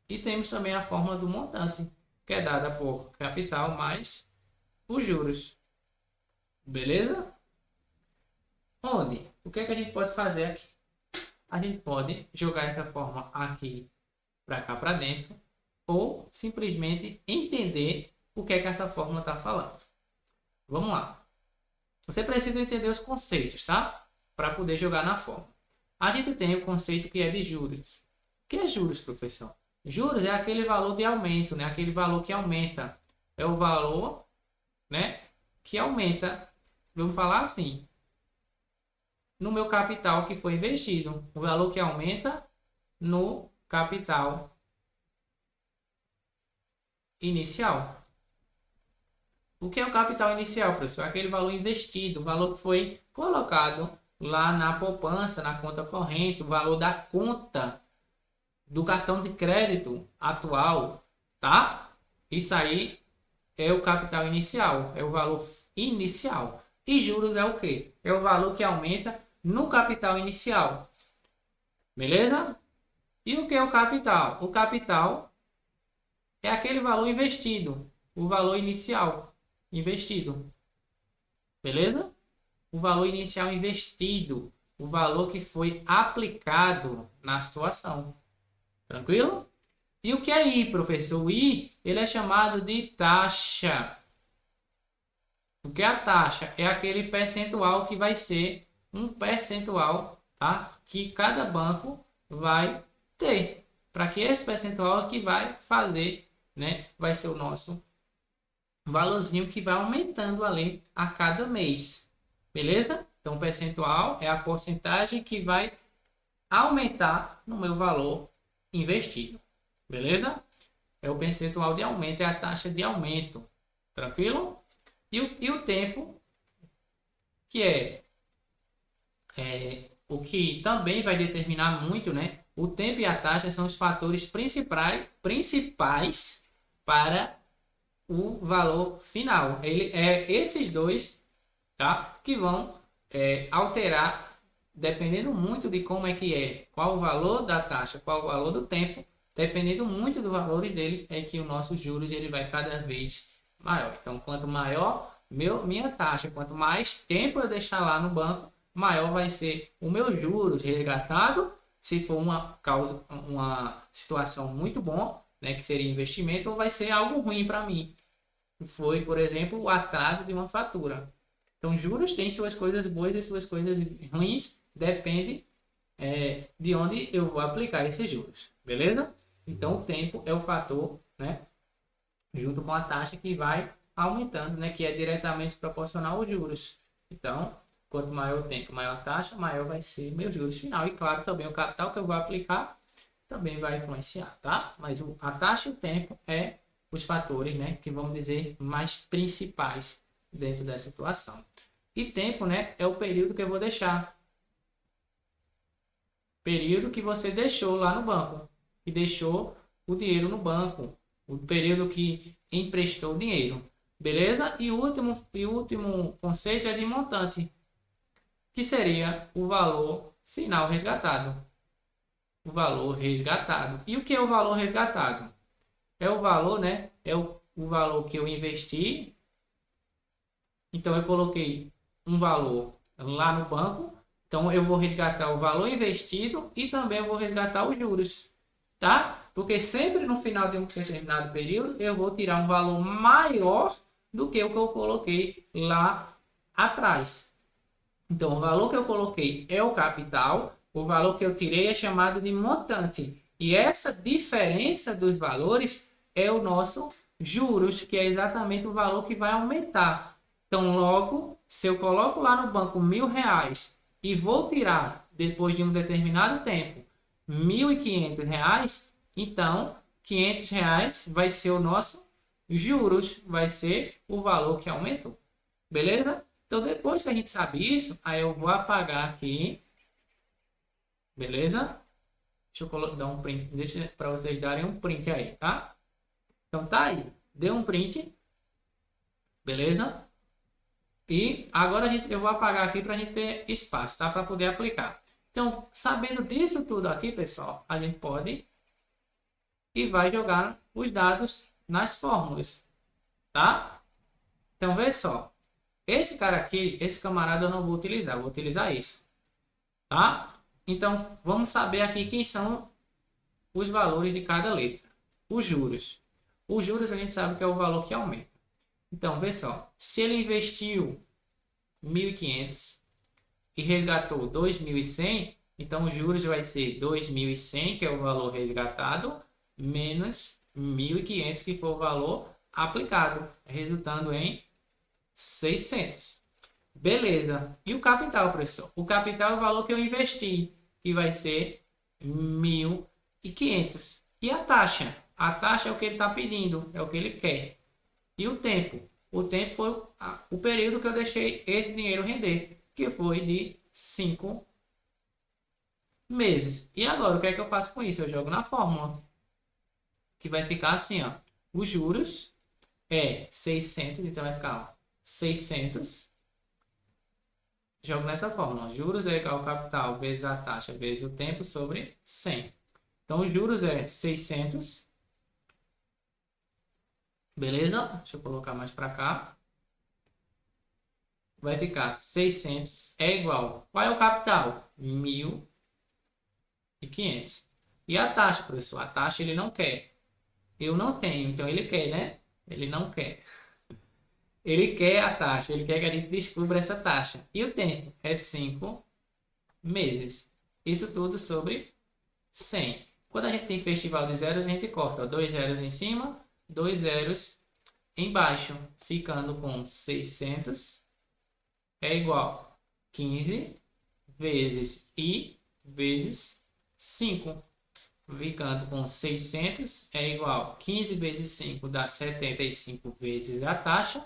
E temos também a fórmula do montante, que é dada por capital mais os juros. Beleza? Onde? O que é que a gente pode fazer aqui? A gente pode jogar essa fórmula aqui para cá para dentro, ou simplesmente entender o que é que essa fórmula está falando. Vamos lá. Você precisa entender os conceitos, tá? Para poder jogar na fórmula. A gente tem o conceito que é de juros. O que é juros, professor? Juros é aquele valor de aumento, né? Aquele valor que aumenta. É o valor, né, que aumenta. Vamos falar assim. No meu capital que foi investido. O valor que aumenta no capital inicial. O que é o capital inicial, professor? Aquele valor investido, o valor que foi colocado lá na poupança, na conta corrente, o valor da conta do cartão de crédito atual, tá? Isso aí é o capital inicial, é o valor inicial. E juros é o quê? É o valor que aumenta no capital inicial. Beleza? E o que é o capital? O capital é aquele valor investido, o valor inicial investido. Beleza? O valor inicial investido, o valor que foi aplicado na situação. Tranquilo? E o que é I, professor? O I, ele é chamado de taxa. O que é a taxa? É aquele percentual que vai ser um percentual, tá? Que cada banco vai ter. Para que esse percentual que vai fazer, né? Vai ser o nosso valorzinho que vai aumentando ali a cada mês. Beleza? Então, o percentual é a porcentagem que vai aumentar no meu valor investido. Beleza? É o percentual de aumento, é a taxa de aumento. Tranquilo? E o tempo, que é o que também vai determinar muito, né? O tempo e a taxa são os fatores principais para o valor final. Ele é esses dois, tá? Que vão alterar, dependendo muito de como é que é, qual o valor da taxa, qual o valor do tempo, dependendo muito dos valores deles, é que o nosso juros ele vai cada vez maior. Então, quanto maior minha taxa, quanto mais tempo eu deixar lá no banco, maior vai ser o meu juros resgatado, se for uma situação muito bom, né, que seria investimento, ou vai ser algo ruim para mim. Foi, por exemplo, o atraso de uma fatura. Então, juros tem suas coisas boas e suas coisas ruins, depende de onde eu vou aplicar esses juros, beleza? Então, o tempo é o fator, né, junto com a taxa que vai aumentando, né, que é diretamente proporcional aos juros. Então, quanto maior o tempo, maior a taxa, maior vai ser meu juros final. E claro, também o capital que eu vou aplicar também vai influenciar, tá? Mas a taxa e o tempo é os fatores, né, que vamos dizer mais principais dentro dessa situação. E tempo, né, é o período que eu vou deixar. Período que você deixou lá no banco. E deixou o dinheiro no banco. O período que emprestou o dinheiro. Beleza? E o último conceito é de montante. Que seria o valor final resgatado. O valor resgatado. E o que é o valor resgatado? É o valor, né? É o valor que eu investi. Então eu coloquei um valor lá no banco. Então eu vou resgatar o valor investido e também eu vou resgatar os juros, tá? Porque sempre no final de um determinado período eu vou tirar um valor maior do que o que eu coloquei lá atrás. Então o valor que eu coloquei é o capital, o valor que eu tirei é chamado de montante. E essa diferença dos valores é o nosso juros, que é exatamente o valor que vai aumentar. Então, logo, se eu coloco lá no banco R$ 1.000 e vou tirar, depois de um determinado tempo, R$ 1.500, então, R$ 500 vai ser o nosso juros, vai ser o valor que aumentou. Beleza? Então, depois que a gente sabe isso, aí eu vou apagar aqui. Beleza? Deixa eu dar um print, deixa para vocês darem um print aí, tá? Então, tá aí. Deu um print. Beleza? E agora eu vou apagar aqui para a gente ter espaço, tá? Para poder aplicar. Então, sabendo disso tudo aqui, pessoal, a gente pode e vai jogar os dados nas fórmulas, tá? Então, vê só. Esse cara aqui, esse camarada eu não vou utilizar, eu vou utilizar esse, tá? Então, vamos saber aqui quem são os valores de cada letra. Os juros. Os juros a gente sabe que é o valor que aumenta. Então, vê só. Se ele investiu 1.500 e resgatou 2.100, então os juros vai ser 2.100, que é o valor resgatado, menos 1.500, que foi o valor aplicado, resultando em 600. Beleza. E o capital, professor? O capital é o valor que eu investi, que vai ser 1.500. E a taxa? A taxa é o que ele está pedindo, é o que ele quer. E o tempo? O tempo foi o período que eu deixei esse dinheiro render, que foi de 5 meses. E agora, o que é que eu faço com isso? Eu jogo na fórmula, que vai ficar assim, ó. Os juros é 600, então vai ficar, ó, 600. Jogo nessa fórmula. Juros é igual ao capital vezes a taxa vezes o tempo sobre 100. Então, os juros é 600. Beleza? Deixa eu colocar mais para cá. Vai ficar 600 é igual. Qual é o capital? 1.500. E a taxa, professor? A taxa ele não quer. Eu não tenho, então ele quer, né? Ele não quer. Ele quer a taxa, ele quer que a gente descubra essa taxa. E o tempo é 5 meses. Isso tudo sobre 100. Quando a gente tem festival de zeros, a gente corta 2 zeros em cima, 2 zeros embaixo, ficando com 600 é igual 15 vezes I vezes 5. Ficando com 600 é igual 15 vezes 5 dá 75 vezes a taxa.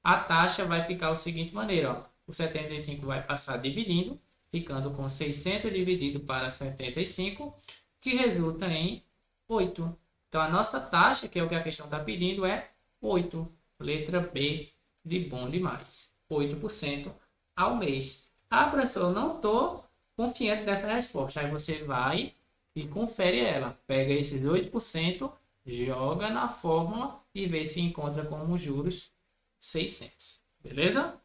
A taxa vai ficar da seguinte maneira, ó. O 75 vai passar dividindo, ficando com 600 dividido para 75, que resulta em 8. Então, a nossa taxa, que é o que a questão está pedindo, é 8. Letra B de bom demais. 8% ao mês. Ah, professor, eu não estou confiante dessa resposta. Aí você vai e confere ela. Pega esses 8%, joga na fórmula e ver se encontra como juros 600. Beleza?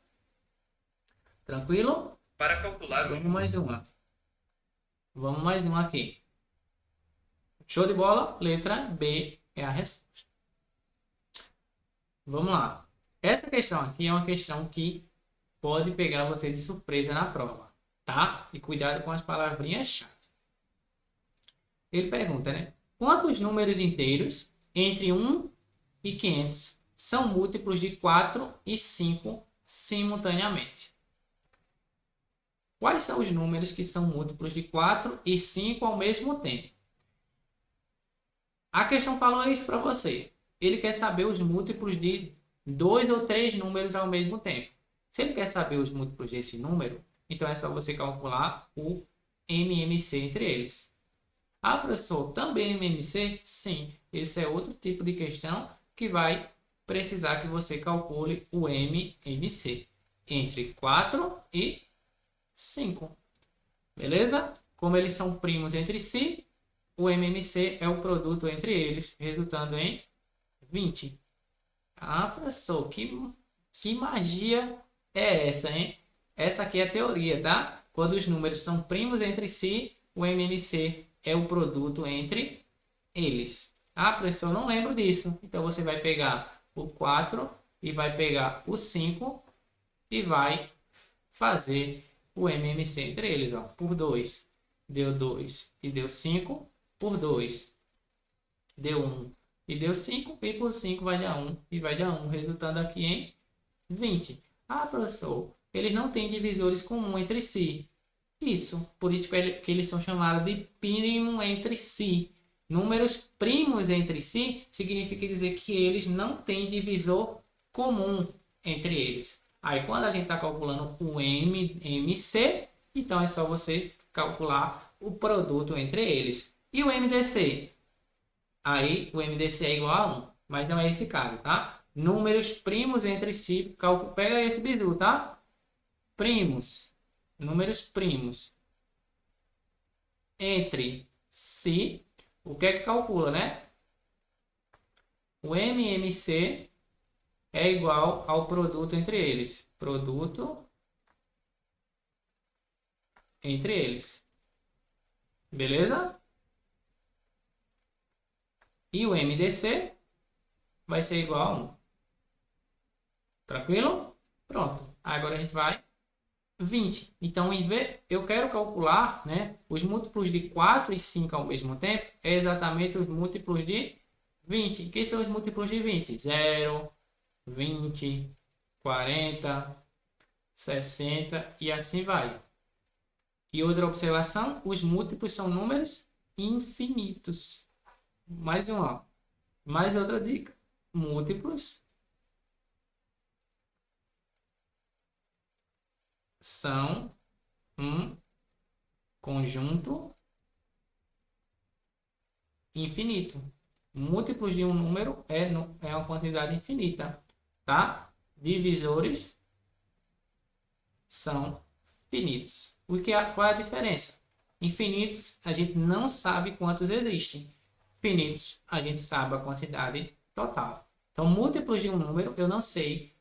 Tranquilo? Para calcular Vamos mais uma. Vamos mais uma aqui. Show de bola? Letra B é a resposta. Vamos lá. Essa questão aqui é uma questão que pode pegar você de surpresa na prova, tá? E cuidado com as palavrinhas-chave. Ele pergunta, né? Quantos números inteiros entre 1 e 500 são múltiplos de 4 e 5 simultaneamente? Quais são os números que são múltiplos de 4 e 5 ao mesmo tempo? A questão falou isso para você. Ele quer saber os múltiplos de 2 ou 3 números ao mesmo tempo. Se ele quer saber os múltiplos desse número, então é só você calcular o MMC entre eles. Ah, professor, também MMC? Sim, esse é outro tipo de questão que vai precisar que você calcule o MMC entre 4 e 5. Beleza? Como eles são primos entre si, o MMC é o produto entre eles, resultando em 20. Ah, professor, que magia é essa, hein? Essa aqui é a teoria, tá? Quando os números são primos entre si, o MMC é o produto entre eles. Ah, professor, não lembro disso. Então você vai pegar o 4 e vai pegar o 5 e vai fazer o MMC entre eles. Ó. Por 2 deu 2 e deu 5. Por 2 deu 1 e deu 5. E por 5 vai dar 1 e vai dar 1, resultando aqui em 20. Ah, professor, eles não têm divisores comuns entre si. Isso, por isso que eles são chamados de primo entre si. Números primos entre si significa dizer que eles não têm divisor comum entre eles. Aí quando a gente está calculando o MMC, então é só você calcular o produto entre eles. E o MDC? Aí o MDC é igual a 1, mas não é esse caso, tá? Números primos entre si, pega esse bizu, tá? Primos, números primos entre si, o que é que calcula, né? O MMC é igual ao produto entre eles. Produto entre eles. Beleza? E o MDC vai ser igual a 1. Tranquilo? Pronto. Agora a gente vai 20. Então, eu quero calcular, né, os múltiplos de 4 e 5 ao mesmo tempo, é exatamente os múltiplos de 20. Que são os múltiplos de 20? 0, 20, 40, 60 e assim vai. E outra observação, os múltiplos são números infinitos. Mais uma. Mais outra dica. Múltiplos são um conjunto infinito. Múltiplos de um número é uma quantidade infinita, tá? Divisores são finitos. Qual é a diferença? Infinitos, a gente não sabe quantos existem. Finitos, a gente sabe a quantidade total. Então, múltiplos de um número, eu não sei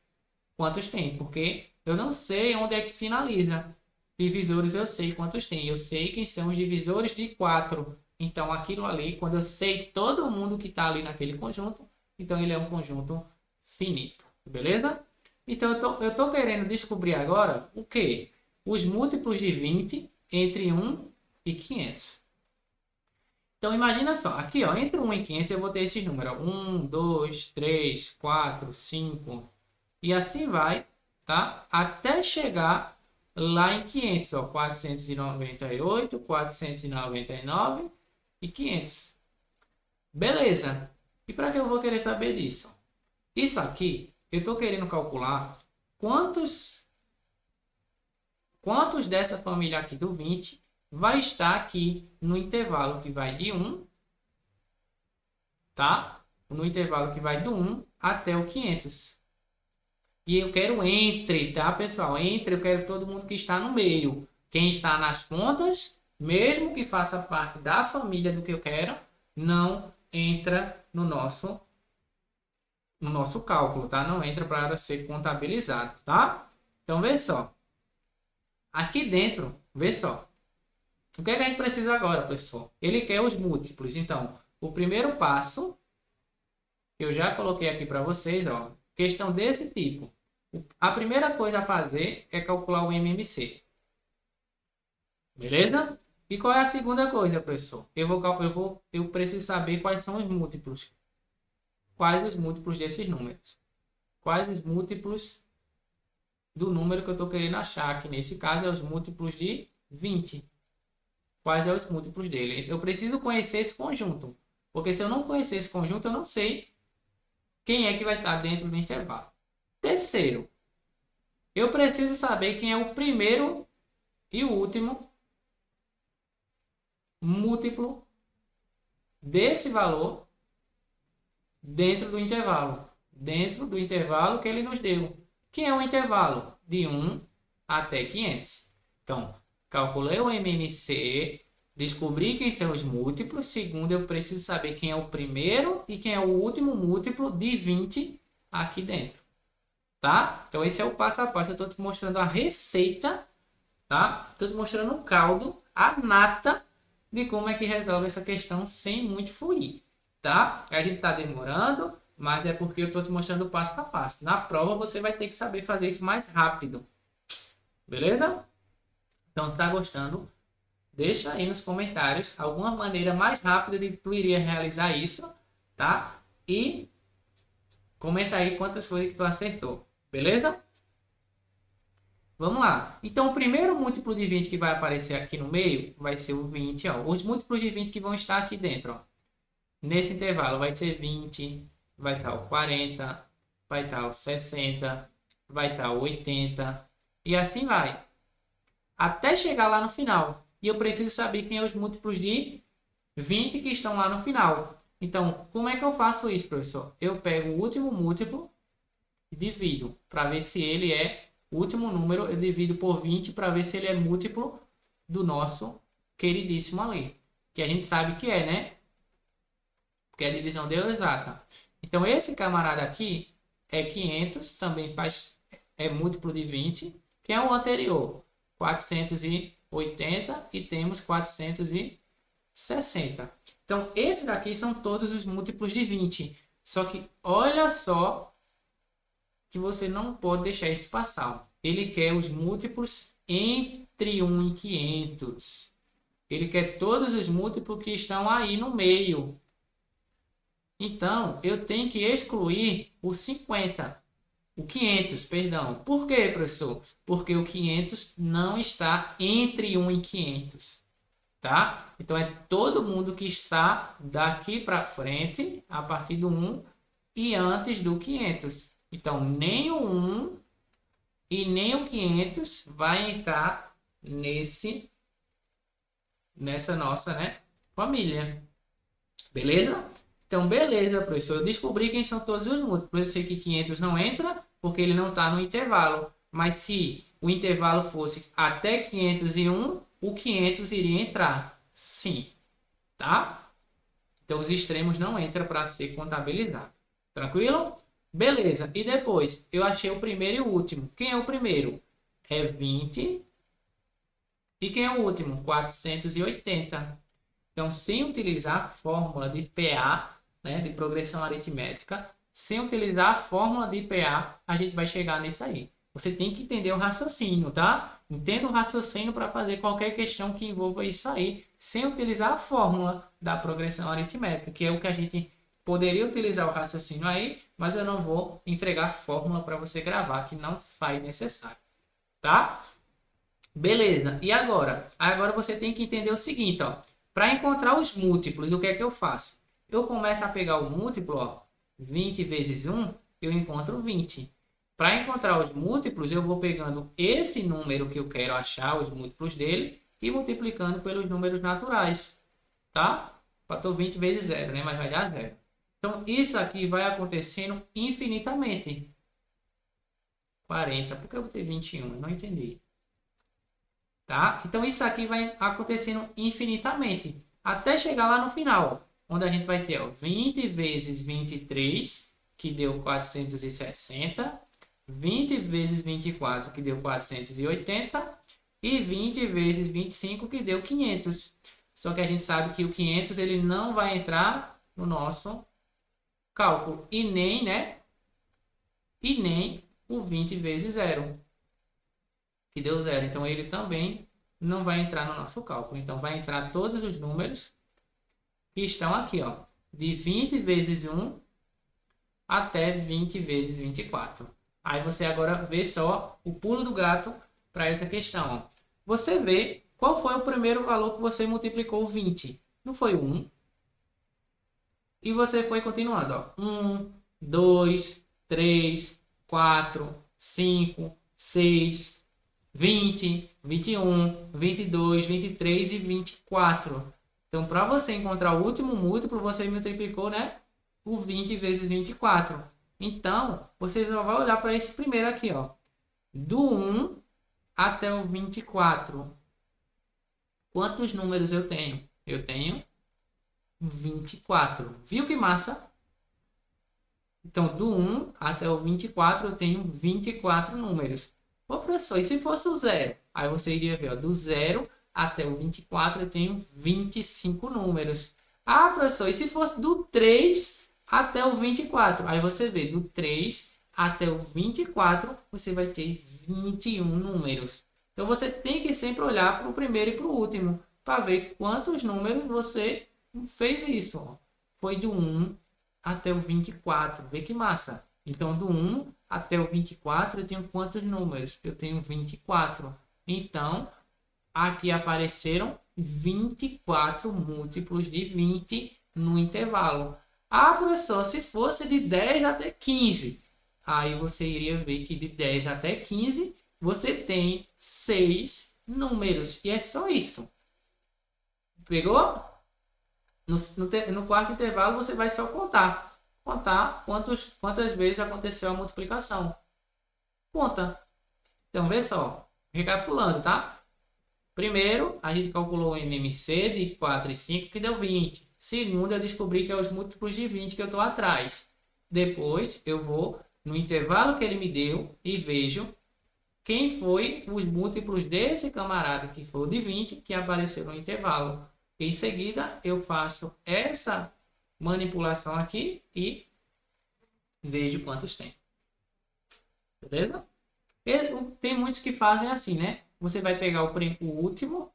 quantos tem, porque eu não sei onde é que finaliza. Divisores eu sei quantos tem. Eu sei quem são os divisores de 4. Então, aquilo ali, quando eu sei todo mundo que está ali naquele conjunto, então ele é um conjunto finito. Beleza? Então, eu tô querendo descobrir agora o quê? Os múltiplos de 20 entre 1 e 500. Então, imagina só. Aqui, ó, entre 1 e 500 eu vou ter esses números. 1, 2, 3, 4, 5. E assim vai, tá? Até chegar lá em 500, ó, 498, 499 e 500. Beleza. E para que eu vou querer saber disso? Isso aqui, eu estou querendo calcular quantos dessa família aqui do 20 vai estar aqui no intervalo que vai de 1, tá? No intervalo que vai do 1 até o 500. E eu quero entre, tá, pessoal? Entre, eu quero todo mundo que está no meio. Quem está nas pontas, mesmo que faça parte da família do que eu quero, não entra no nosso no nosso cálculo, tá? Não entra para ser contabilizado, tá? Então, vê só. Aqui dentro, vê só. O que é que a gente precisa agora, pessoal? Ele quer os múltiplos. Então, o primeiro passo, eu já coloquei aqui para vocês, ó. Questão desse tipo. A primeira coisa a fazer é calcular o MMC. Beleza? E qual é a segunda coisa, professor? Eu preciso saber quais são os múltiplos. Quais os múltiplos desses números? Quais os múltiplos do número que eu estou querendo achar? Que nesse caso é os múltiplos de 20. Quais são os múltiplos dele? Eu preciso conhecer esse conjunto. Porque se eu não conhecer esse conjunto, eu não sei quem é que vai estar dentro do intervalo. Terceiro, eu preciso saber quem é o primeiro e o último múltiplo desse valor dentro do intervalo. Dentro do intervalo que ele nos deu. Que é um intervalo de 1 até 500. Então, calculei o MMC, descobri quem são os múltiplos. Segundo, eu preciso saber quem é o primeiro e quem é o último múltiplo de 20 aqui dentro. Tá? Então, esse é o passo a passo. Eu estou te mostrando a receita, tá? Estou te mostrando o caldo, a nata de como é que resolve essa questão sem muito fluir, tá? A gente está demorando, mas é porque eu estou te mostrando o passo a passo. Na prova, você vai ter que saber fazer isso mais rápido. Beleza? Então, tá gostando? Deixa aí nos comentários alguma maneira mais rápida de tu iria realizar isso, tá? E comenta aí quantas foi que tu acertou, beleza? Vamos lá. Então, o primeiro múltiplo de 20 que vai aparecer aqui no meio vai ser o 20, ó. Os múltiplos de 20 que vão estar aqui dentro, ó. Nesse intervalo vai ser 20, vai estar o 40, vai estar o 60, vai estar o 80 e assim vai. Até chegar lá no final. E eu preciso saber quem é os múltiplos de 20 que estão lá no final. Então, como é que eu faço isso, professor? Eu pego o último múltiplo e divido para ver se ele é o último número. Eu divido por 20 para ver se ele é múltiplo do nosso queridíssimo ali. Que a gente sabe que é, né? Porque a divisão deu exata. Então, esse camarada aqui é 500, também é múltiplo de 20, que é o anterior, 480, e temos 460. Então, esses daqui são todos os múltiplos de 20. Só que, olha só, que você não pode deixar isso passar. Ele quer os múltiplos entre 1 e 500. Ele quer todos os múltiplos que estão aí no meio. Então, eu tenho que excluir o 50. O 500, perdão. Por quê, professor? Porque o 500 não está entre 1 e 500. Tá? Então, é todo mundo que está daqui para frente, a partir do 1 e antes do 500. Então, nem o 1 e nem o 500 vai entrar nessa nossa, né, família. Beleza? Então, beleza, professor. Eu descobri quem são todos os múltiplos. Eu sei que 500 não entra, porque ele não está no intervalo. Mas se o intervalo fosse até 501, o 500 iria entrar. Sim. Tá? Então, os extremos não entram para ser contabilizado. Tranquilo? Beleza. E depois, eu achei o primeiro e o último. Quem é o primeiro? É 20. E quem é o último? 480. Então, sem utilizar a fórmula de PA, né, de progressão aritmética, sem utilizar a fórmula de PA, a gente vai chegar nisso aí. Você tem que entender o raciocínio, tá? Entenda o raciocínio para fazer qualquer questão que envolva isso aí, sem utilizar a fórmula da progressão aritmética, que é o que a gente poderia utilizar o raciocínio aí, mas eu não vou entregar fórmula para você gravar, que não faz necessário, tá? Beleza. E agora? Agora você tem que entender o seguinte, ó. Para encontrar os múltiplos, o que é que eu faço? Eu começo a pegar o múltiplo, ó, 20 vezes 1, eu encontro 20. Para encontrar os múltiplos, eu vou pegando esse número que eu quero achar, os múltiplos dele, e multiplicando pelos números naturais, tá? Fator 20 vezes 0, né? Mas vai dar 0. Então, isso aqui vai acontecendo infinitamente. 40, por que eu botei 21? Eu não entendi. Tá? Então, isso aqui vai acontecendo infinitamente, até chegar lá no final, onde a gente vai ter, ó, 20 vezes 23, que deu 460, 20 vezes 24, que deu 480, e 20 vezes 25, que deu 500. Só que a gente sabe que o 500 ele não vai entrar no nosso cálculo, e nem, né? E nem o 20 vezes 0, que deu 0. Então, ele também não vai entrar no nosso cálculo. Então, vai entrar todos os números que estão aqui, ó, de 20 vezes 1 até 20 vezes 24. Aí você agora vê só o pulo do gato para essa questão. Ó. Você vê qual foi o primeiro valor que você multiplicou 20. Não foi 1? E você foi continuando. Ó. 1, 2, 3, 4, 5, 6, 20, 21, 22, 23 e 24. Então, para você encontrar o último múltiplo, você multiplicou, né, o 20 vezes 24. Então, você só vai olhar para esse primeiro aqui, ó. Do 1 até o 24. Quantos números eu tenho? Eu tenho 24. Viu que massa? Então, do 1 até o 24, eu tenho 24 números. Ô, professor, e se fosse o 0? Aí você iria ver, ó, do 0 até o 24, eu tenho 25 números. Ah, professor, e se fosse do 3 até o 24? Aí você vê, do 3 até o 24, você vai ter 21 números. Então, você tem que sempre olhar para o primeiro e para o último, para ver quantos números você fez isso. Ó. Foi do 1 até o 24. Vê que massa. Então, do 1 até o 24, eu tenho quantos números? Eu tenho 24. Então, aqui apareceram 24 múltiplos de 20 no intervalo. Ah, professor, se fosse de 10 até 15, aí você iria ver que de 10 até 15, você tem 6 números. E é só isso. Pegou? No quarto intervalo, você vai só contar. Contar quantas vezes aconteceu a multiplicação. Conta. Então, vê só. Recapitulando, tá? Primeiro, a gente calculou o MMC de 4 e 5, que deu 20. Segundo, eu descobri que é os múltiplos de 20 que eu estou atrás. Depois, eu vou no intervalo que ele me deu e vejo quem foi os múltiplos desse camarada, que foi o de 20, que apareceu no intervalo. Em seguida, eu faço essa manipulação aqui e vejo quantos tem. Beleza? Tem muitos que fazem assim, né? Você vai pegar o último,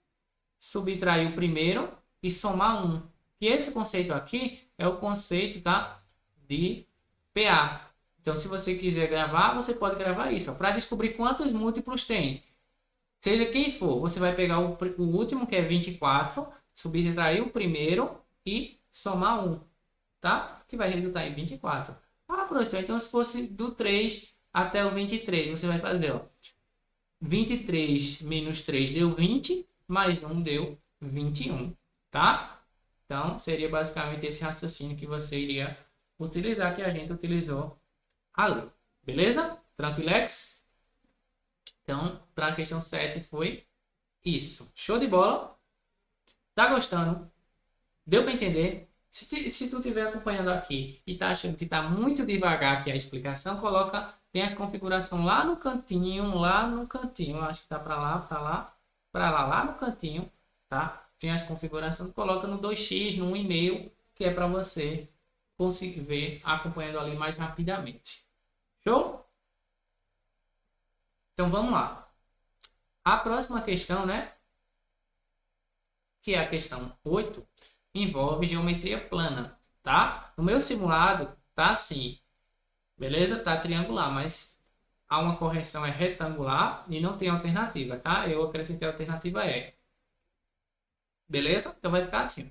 subtrair o primeiro e somar 1. E esse conceito aqui é o conceito, tá, de PA. Então, se você quiser gravar, você pode gravar isso. Para descobrir quantos múltiplos tem. Seja quem for, você vai pegar o último, que é 24, subtrair o primeiro e somar 1, tá? Que vai resultar em 24. Ah, professor, então se fosse do 3 até o 23, você vai fazer, ó, 23 menos 3 deu 20, mais 1 deu 21, tá? Então, seria basicamente esse raciocínio que você iria utilizar, que a gente utilizou ali. Beleza? Tranquilex? Então, para a questão 7 foi isso. Show de bola? Tá gostando? Deu para entender? Se tu estiver acompanhando aqui e tá achando que tá muito devagar aqui a explicação, tem as configurações lá no cantinho, acho que tá para lá no cantinho, tá? Tem as configurações, coloca no 2x, no e-mail, que é para você conseguir ver acompanhando ali mais rapidamente. Show? Então vamos lá. A próxima questão, né? Que é a questão 8, envolve geometria plana, tá? No meu simulado tá assim, beleza? Tá triangular, mas há uma correção é retangular e não tem alternativa, tá? Eu acrescentei a alternativa E. Beleza? Então vai ficar assim.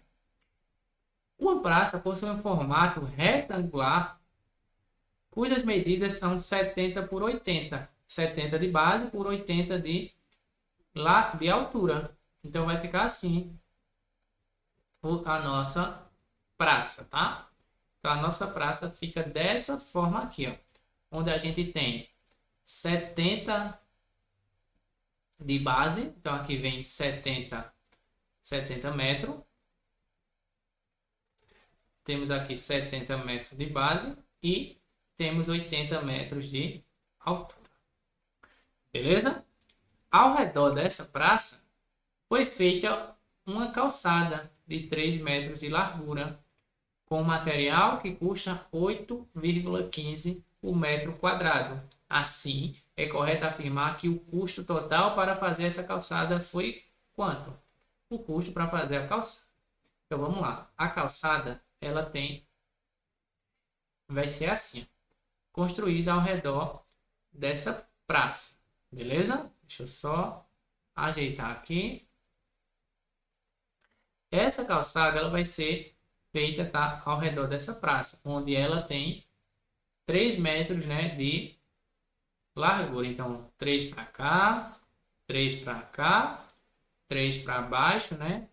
Uma praça possui um formato retangular cujas medidas são 70 por 80. 70 de base por 80 de altura. Então vai ficar assim a nossa praça, tá? Então a nossa praça fica dessa forma aqui, ó, onde a gente tem 70 de base, então aqui vem 70 metros. Temos aqui 70 metros de base e temos 80 metros de altura. Beleza? Ao redor dessa praça foi feita uma calçada de 3 metros de largura, com material que custa 8,15 o metro quadrado. Assim, é correto afirmar que o custo total para fazer essa calçada foi quanto? O custo para fazer a calçada. Então vamos lá. A calçada, ela vai ser assim, construída ao redor dessa praça. Beleza? Deixa eu só ajeitar aqui. Essa calçada, ela vai ser feita, tá, ao redor dessa praça, onde ela tem 3 metros, né, de largura. Então, 3 para cá, 3 para cá, 3 para baixo, né?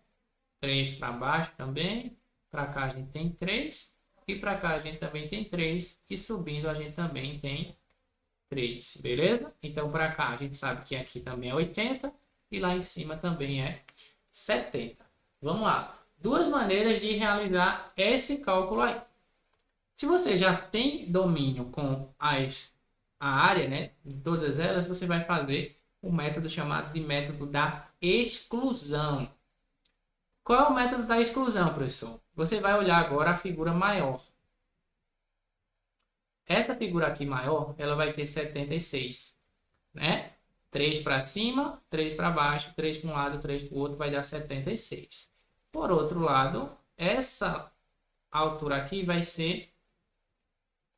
3 para baixo também. Para cá a gente tem 3. E para cá a gente também tem 3. E subindo a gente também tem 3. Beleza? Então, para cá a gente sabe que aqui também é 80. E lá em cima também é 70. Vamos lá. Duas maneiras de realizar esse cálculo aí. Se você já tem domínio com a área, né, de todas elas, você vai fazer o método chamado de método da exclusão. Qual é o método da exclusão, professor? Você vai olhar agora a figura maior. Essa figura aqui maior, ela vai ter 76, né? 3 para cima, 3 para baixo, 3 para um lado, 3 para o outro, vai dar 76. Por outro lado, essa altura aqui vai ser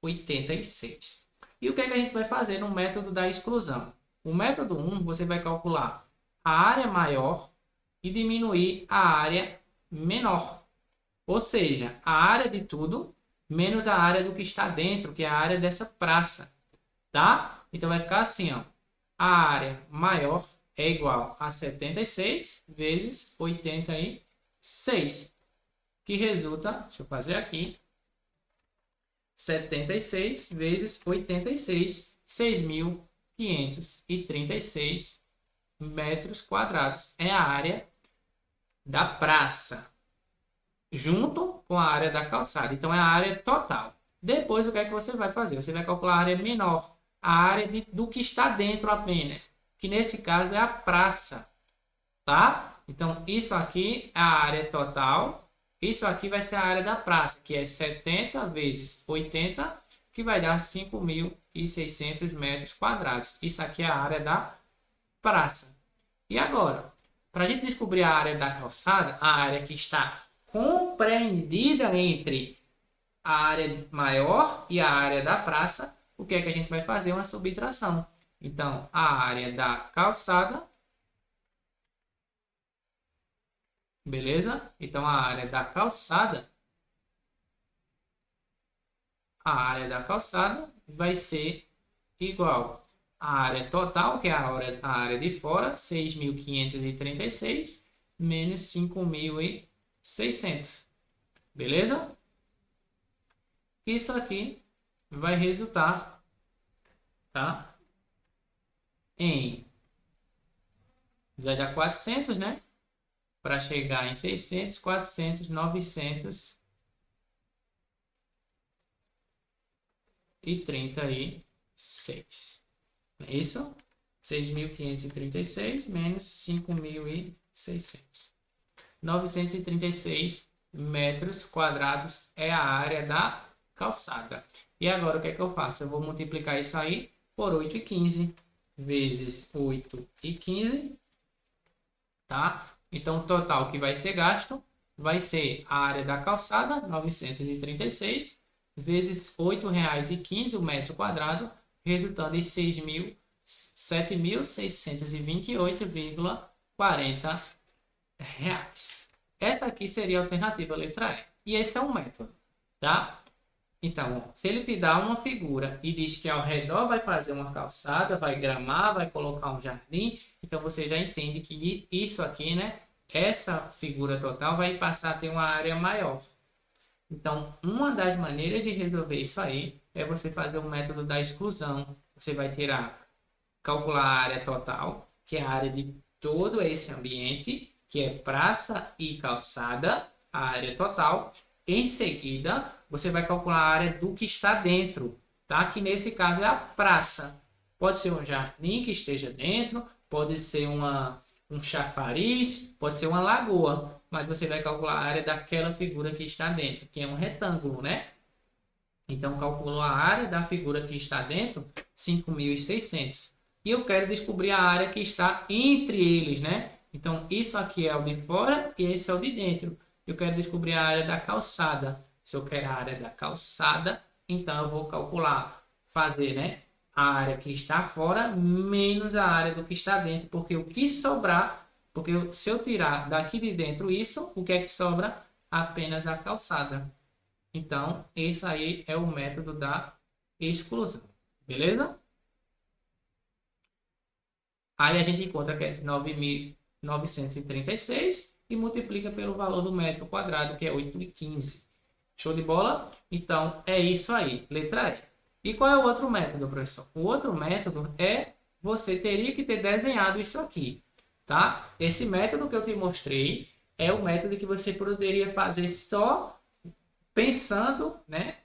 86. E o que é que a gente vai fazer no método da exclusão? O método 1, você vai calcular a área maior e diminuir a área menor. Ou seja, a área de tudo menos a área do que está dentro, que é a área dessa praça. Tá? Então vai ficar assim, ó. A área maior é igual a 76 vezes 86, que resulta, deixa eu fazer aqui, 76 vezes 86, 6.536 metros quadrados. É a área da praça, junto com a área da calçada. Então, é a área total. Depois, o que é que você vai fazer? Você vai calcular a área menor, a área do que está dentro apenas, que nesse caso é a praça, tá? Então, isso aqui é a área total. Isso aqui vai ser a área da praça, que é 70 vezes 80, que vai dar 5.600 metros quadrados. Isso aqui é a área da praça. E agora, para a gente descobrir a área da calçada, a área que está compreendida entre a área maior e a área da praça, o que é que a gente vai fazer? Uma subtração. Então, a área da calçada, beleza? Então, a área da calçada vai ser igual à área total, que é a área de fora, 6.536, menos 5.600. Beleza? Isso aqui vai resultar, tá? Vai dar 400, né? Para chegar em 600, 400, 936. É isso? 6.536 menos 5.600. 936 metros quadrados é a área da calçada. E agora o que é que eu faço? Eu vou multiplicar isso aí por 8,15 vezes 8,15, tá? Então, o total que vai ser gasto vai ser a área da calçada, 936, vezes R$ 8,15 o metro quadrado, resultando em 7.628,40 reais. Essa aqui seria a alternativa letra E. E esse é um método, tá? Então, se ele te dá uma figura e diz que ao redor vai fazer uma calçada, vai gramar, vai colocar um jardim, então você já entende que isso aqui, né? Essa figura total vai passar a ter uma área maior. Então, uma das maneiras de resolver isso aí é você fazer o método da exclusão. Você vai calcular a área total, que é a área de todo esse ambiente, que é praça e calçada, a área total. Em seguida, você vai calcular a área do que está dentro, tá? Que nesse caso é a praça. Pode ser um jardim que esteja dentro, pode ser um chafariz, pode ser uma lagoa, mas você vai calcular a área daquela figura que está dentro, que é um retângulo, né? Então, calculou a área da figura que está dentro, 5.600. E eu quero descobrir a área que está entre eles, né? Então, isso aqui é o de fora e esse é o de dentro. Eu quero descobrir a área da calçada. Se eu quero a área da calçada, então eu vou calcular, fazer, né? A área que está fora menos a área do que está dentro, porque o que sobrar, porque se eu tirar daqui de dentro isso, o que é que sobra? Apenas a calçada. Então, esse aí é o método da exclusão. Beleza? Aí a gente encontra que é 9.936 e multiplica pelo valor do metro quadrado, que é 8,15. Show de bola? Então, é isso aí. Letra E. E qual é o outro método, professor? O outro método é você teria que ter desenhado isso aqui, tá? Esse método que eu te mostrei é o método que você poderia fazer só pensando, né,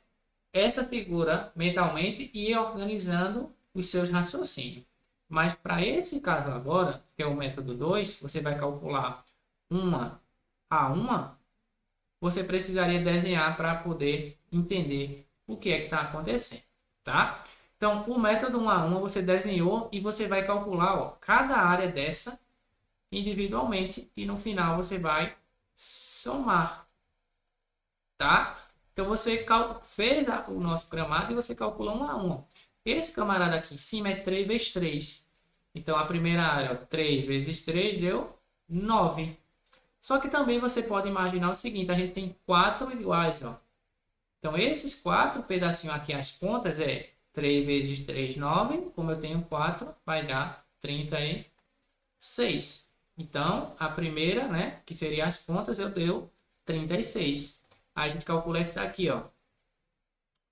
essa figura mentalmente e ir organizando os seus raciocínios. Mas para esse caso agora, que é o método 2, você vai calcular uma a uma, você precisaria desenhar para poder entender o que é que está acontecendo, tá? Então, o método 1 a 1 você desenhou e você vai calcular, ó, cada área dessa individualmente e no final você vai somar, tá? Então você fez o nosso gramado e você calcula 1 a 1. Esse camarada aqui em cima é 3 vezes 3. Então a primeira área, ó, 3 vezes 3 deu 9. Só que também você pode imaginar o seguinte, a gente tem 4 iguais, ó. Então esses 4 pedacinhos aqui, as pontas, é 3 vezes 3, 9. Como eu tenho 4, vai dar 36. Então, a primeira, né, que seria as pontas, eu deu 36. Aí a gente calcula esse daqui, ó.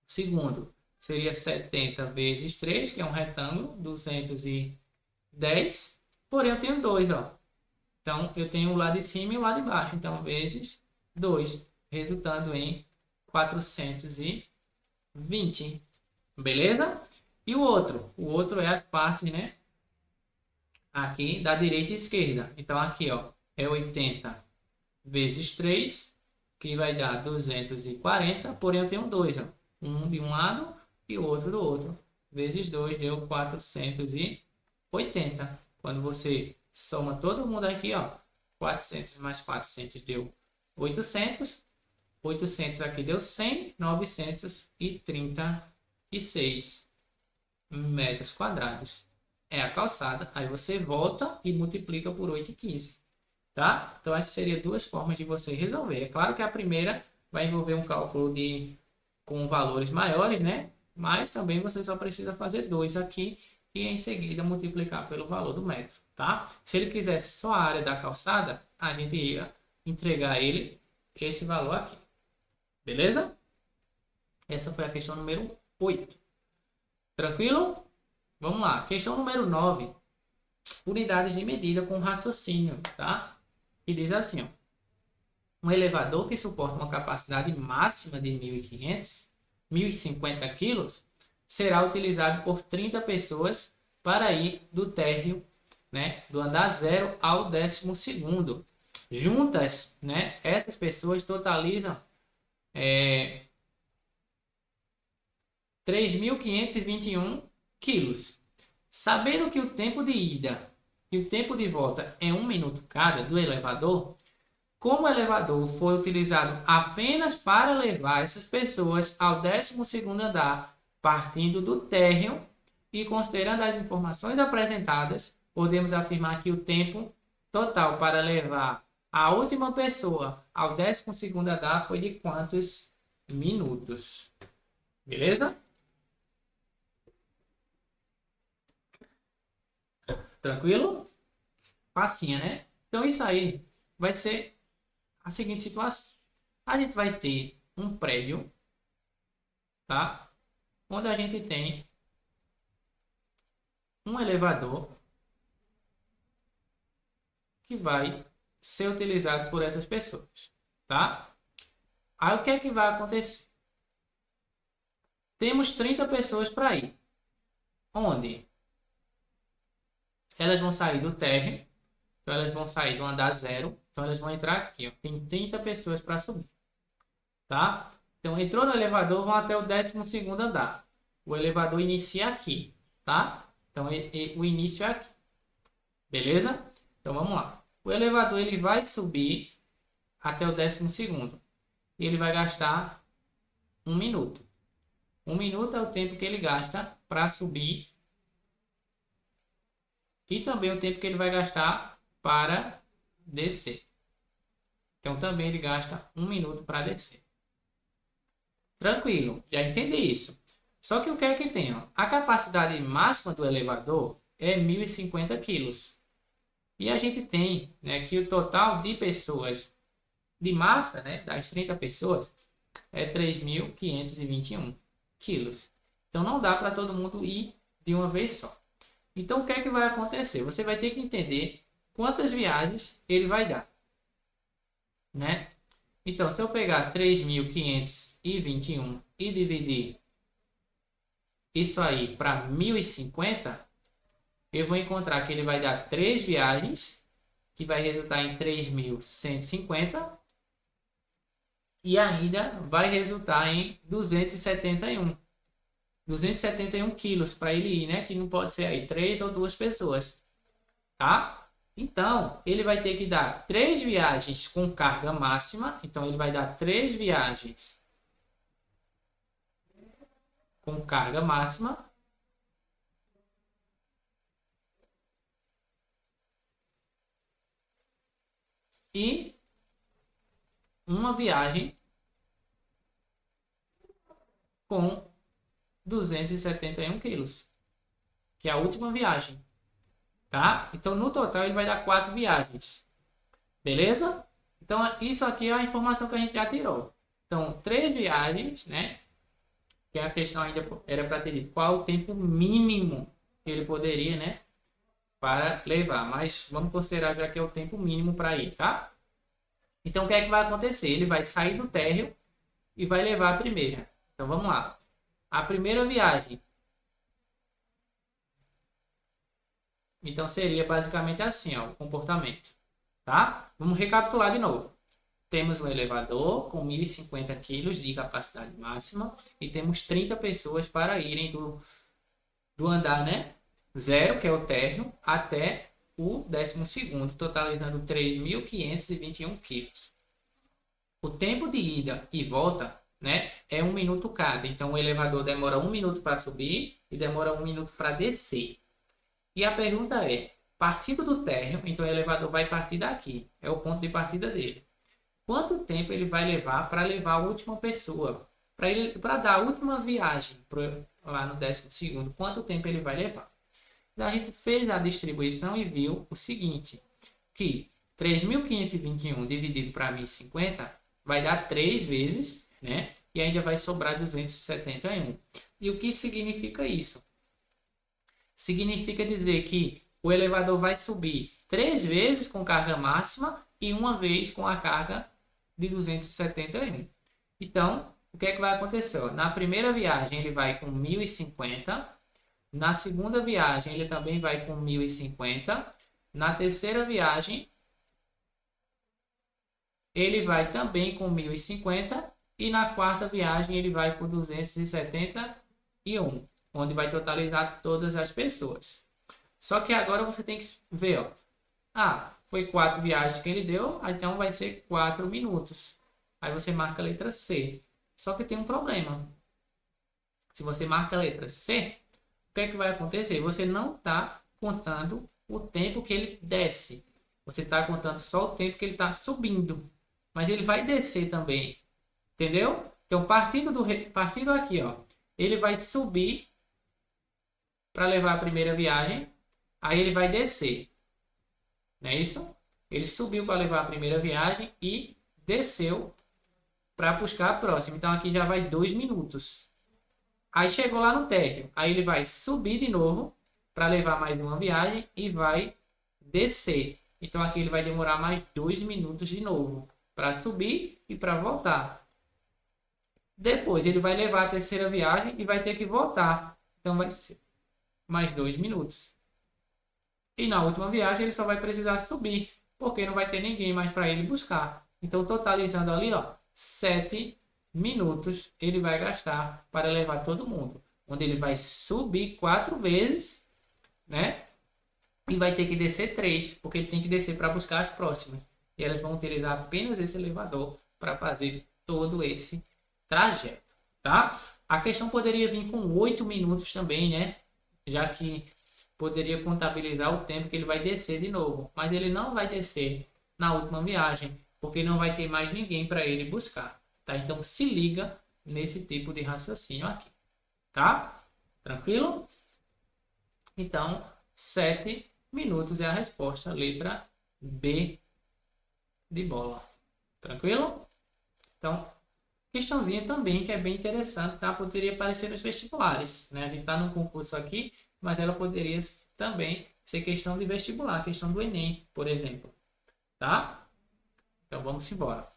Segundo, seria 70 vezes 3, que é um retângulo, 210. Porém, eu tenho 2, ó. Então, eu tenho o lado de cima e o lado de baixo. Então, vezes 2, resultando em 420. Beleza? E o outro? O outro é as partes, né? Aqui da direita e esquerda. Então, aqui, ó, é 80 vezes 3, que vai dar 240. Porém, eu tenho 2, ó. Um de um lado e o outro do outro. Vezes 2 deu 480. Quando você soma todo mundo aqui, ó, 400 mais 400 deu 800. 800 aqui deu 100, 936 metros quadrados. É a calçada. Aí você volta e multiplica por 8,15. Tá? Então, essas seriam duas formas de você resolver. É claro que a primeira vai envolver um cálculo com valores maiores, né? Mas também você só precisa fazer 2 aqui e em seguida multiplicar pelo valor do metro, tá? Se ele quisesse só a área da calçada, a gente ia entregar ele esse valor aqui. Beleza? Essa foi a questão número 8. Tranquilo? Vamos lá. Questão número 9. Unidades de medida com raciocínio, tá? E diz assim, ó. Um elevador que suporta uma capacidade máxima de 1.500, 1.050 quilos, será utilizado por 30 pessoas para ir do térreo, né, do andar 0 ao 12º. Juntas, né, essas pessoas totalizam 3.521 quilos. Sabendo que o tempo de ida e o tempo de volta é 1 minuto cada do elevador, como o elevador foi utilizado apenas para levar essas pessoas ao 12º andar, partindo do térreo e considerando as informações apresentadas, podemos afirmar que o tempo total para levar a última pessoa ao 12º andar foi de quantos minutos? Beleza? Tranquilo? Facinha, né? Então isso aí vai ser a seguinte situação. A gente vai ter um prédio, tá? Onde a gente tem um elevador que vai ser utilizado por essas pessoas, tá? Aí o que é que vai acontecer? Temos 30 pessoas para ir. Onde? Elas vão sair do térreo. Então, elas vão sair do andar 0. Então, elas vão entrar aqui. Ó. Tem 30 pessoas para subir. Tá? Então, entrou no elevador, vão até o 12º andar. O elevador inicia aqui. Tá? Então, o início é aqui. Beleza? Então, vamos lá. O elevador ele vai subir até o 12º. E ele vai gastar 1 minuto. 1 minuto é o tempo que ele gasta para subir. E também o tempo que ele vai gastar para descer. Então, também ele gasta 1 minuto para descer. Tranquilo, já entendi isso. Só que o que é que tem? Ó? A capacidade máxima do elevador é 1.050 quilos. E a gente tem, né, que o total de pessoas, de massa, né, das 30 pessoas, é 3.521 quilos. Então, não dá para todo mundo ir de uma vez só. Então, o que é que vai acontecer? Você vai ter que entender quantas viagens ele vai dar. Né? Então, se eu pegar 3.521 e dividir isso aí para 1.050, eu vou encontrar que ele vai dar 3 viagens, que vai resultar em 3.150, e ainda vai resultar em 271 quilos para ele ir, né? Que não pode ser aí 3 ou 2 pessoas, tá? Então, ele vai ter que dar 3 viagens com carga máxima. Então, ele vai dar 3 viagens com carga máxima. E uma viagem com 271 quilos, que é a última viagem, tá? Então, no total, ele vai dar 4 viagens, beleza? Então, isso aqui é a informação que a gente já tirou. Então, 3 viagens, né? Que a questão ainda era para ter dito qual o tempo mínimo que ele poderia, né? Para levar, mas vamos considerar já que é o tempo mínimo para ir, tá? Então, o que é que vai acontecer? Ele vai sair do térreo e vai levar a primeira. Então, vamos lá. A primeira viagem. Então, seria basicamente assim, ó, o comportamento. Tá? Vamos recapitular de novo. Temos um elevador com 1.050 quilos de capacidade máxima e temos 30 pessoas para irem do andar, né? 0, que é o térreo, até o 12º, totalizando 3.521 quilos. O tempo de ida e volta, né, é 1 minuto cada. Então, o elevador demora 1 minuto para subir e demora 1 minuto para descer. E a pergunta é, partindo do térreo, então o elevador vai partir daqui. É o ponto de partida dele. Quanto tempo ele vai levar para levar a última pessoa? Para dar a última viagem lá no 12º, quanto tempo ele vai levar? A gente fez a distribuição e viu o seguinte, que 3.521 dividido para 1.050 vai dar 3 vezes, né? E ainda vai sobrar 271. E o que significa isso? Significa dizer que o elevador vai subir 3 vezes com carga máxima e uma vez com a carga de 271. Então, o que é que vai acontecer? Na primeira viagem ele vai com 1.050. Na segunda viagem ele também vai com 1.050. Na terceira viagem ele vai também com 1.050. E na quarta viagem ele vai com 271, onde vai totalizar todas as pessoas. Só que agora você tem que ver, ó. Foi 4 viagens que ele deu, então vai ser 4 minutos. Aí você marca a letra C. Só que tem um problema. Se você marca a letra C, o que é que vai acontecer? Você não está contando o tempo que ele desce. Você está contando só o tempo que ele está subindo. Mas ele vai descer também. Entendeu? Então, partindo aqui, ó, ele vai subir para levar a primeira viagem. Aí ele vai descer. Não é isso? Ele subiu para levar a primeira viagem e desceu para buscar a próxima. Então, aqui já vai 2 minutos. Aí chegou lá no térreo. Aí ele vai subir de novo para levar mais uma viagem e vai descer. Então, aqui ele vai demorar mais 2 minutos de novo para subir e para voltar. Depois ele vai levar a terceira viagem e vai ter que voltar. Então vai ser mais 2 minutos. E na última viagem ele só vai precisar subir, porque não vai ter ninguém mais para ele buscar. Então, totalizando ali, ó, 7 minutos ele vai gastar para levar todo mundo. Onde ele vai subir 4 vezes, né? E vai ter que descer 3, porque ele tem que descer para buscar as próximas. E elas vão utilizar apenas esse elevador para fazer todo esse trajeto, tá? A questão poderia vir com 8 minutos também, né? Já que poderia contabilizar o tempo que ele vai descer de novo. Mas ele não vai descer na última viagem, porque não vai ter mais ninguém para ele buscar, tá? Então se liga nesse tipo de raciocínio aqui, tá? Tranquilo? Então, 7 minutos é a resposta, letra B de bola. Tranquilo? Então, questãozinha também que é bem interessante, tá? Poderia aparecer nos vestibulares, né? A gente tá num concurso aqui, mas ela poderia também ser questão de vestibular, questão do Enem, por exemplo, tá? Então vamos embora.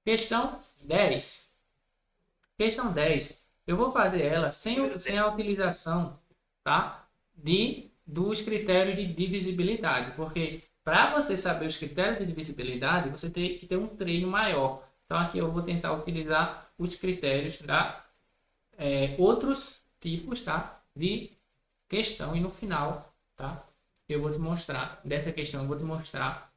Questão 10. Questão 10, eu vou fazer ela sem a utilização, tá? Dos critérios de divisibilidade, porque para você saber os critérios de divisibilidade, você tem que ter um treino maior. Então aqui eu vou tentar utilizar os critérios, tá? Outros tipos, tá? De questão, e no final, tá? Eu vou te mostrar, dessa questão eu vou te mostrar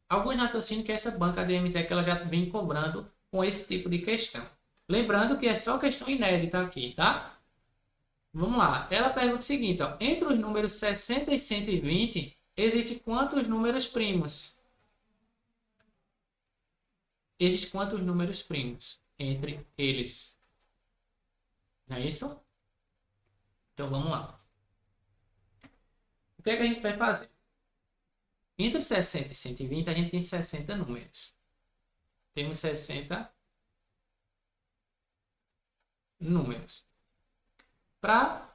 alguns raciocínios que essa banca DMTEC ela já vem cobrando com esse tipo de questão. Lembrando que é só questão inédita aqui, tá? Vamos lá. Ela pergunta o seguinte, ó, entre os números 60 e 120, existe quantos números primos? Existe quantos números primos entre eles? Não é isso? Então vamos lá. O que é que a gente vai fazer? Entre 60 e 120, a gente tem 60 números. Temos 60 números. Para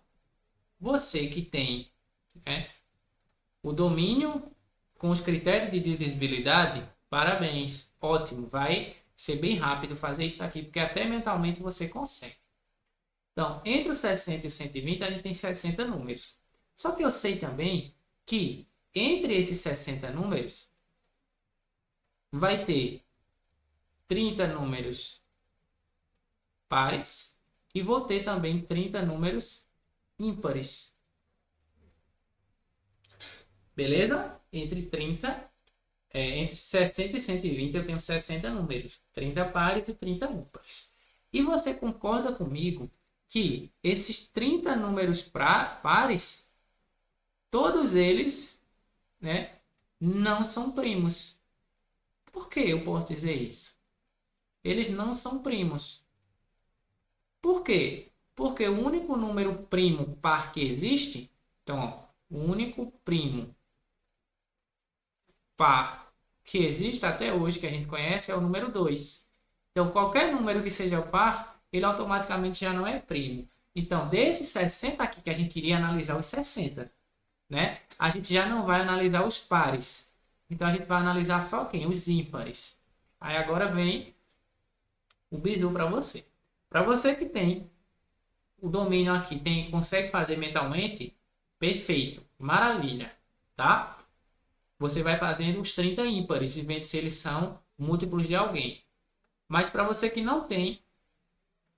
você que tem, né, o domínio com os critérios de divisibilidade, parabéns, ótimo, vai ser bem rápido fazer isso aqui, porque até mentalmente você consegue. Então, entre os 60 e os 120, a gente tem 60 números. Só que eu sei também que entre esses 60 números, vai ter 30 números pares e vou ter também 30 números ímpares. Beleza? Entre 60 e 120 eu tenho 60 números, 30 pares e 30 ímpares. E você concorda comigo que esses 30 números pares, todos eles, né, não são primos. Por que eu posso dizer isso? Eles não são primos. Por quê? Porque o único número primo par que existe, então, ó, o único primo par que existe até hoje, que a gente conhece, é o número 2. Então, qualquer número que seja o par, ele automaticamente já não é primo. Então, desses 60 aqui, que a gente iria analisar os 60, né? A gente já não vai analisar os pares. Então, a gente vai analisar só quem? Os ímpares. Aí, agora vem o bizu para você. Para você que tem o domínio aqui, consegue fazer mentalmente, perfeito, maravilha, tá? Você vai fazendo os 30 ímpares e vendo se eles são múltiplos de alguém. Mas para você que não tem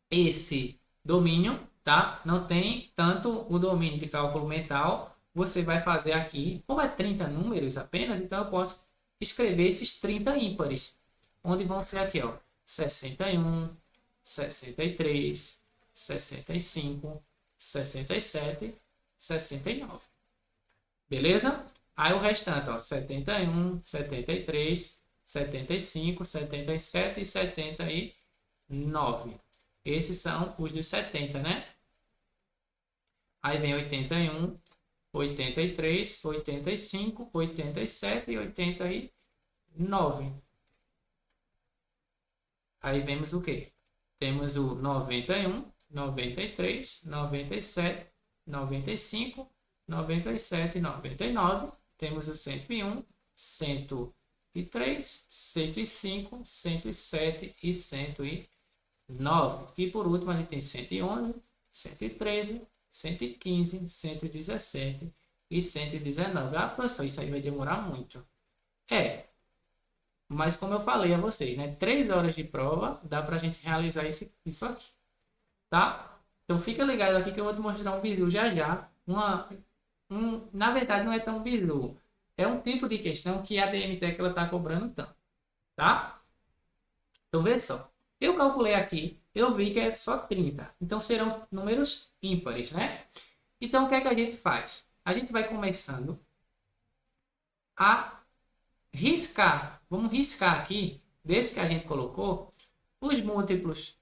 esse domínio, tá? Não tem tanto o domínio de cálculo mental, você vai fazer aqui, como é 30 números apenas, então eu posso escrever esses 30 ímpares, onde vão ser aqui, ó, 61, 63, 65, 67, 69. Beleza? Aí o restante, ó, 71, 73, 75, 77 e 79. Esses são os dos 70, né? Aí vem 81, 83, 85, 87 e 89. Aí vemos o quê? Temos o 91, 93, 97, 95, 97 e 99. Temos o 101, 102 103, 105, 107 e 109. E por último, a gente tem 111, 113, 115, 117 e 119. Ah, professor, isso aí vai demorar muito. Mas como eu falei a vocês, né? 3 horas de prova, dá pra gente realizar isso aqui, tá? Então fica ligado aqui que eu vou te mostrar um bizu já já. Na verdade, não é tão bizu. É um tipo de questão que a DMTEC ela tá cobrando tanto, tá? Então vê só. Eu calculei aqui, eu vi que é só 30. Então serão números ímpares, né? Então o que é que a gente faz? A gente vai começando a riscar. Vamos riscar aqui, desse que a gente colocou, os múltiplos,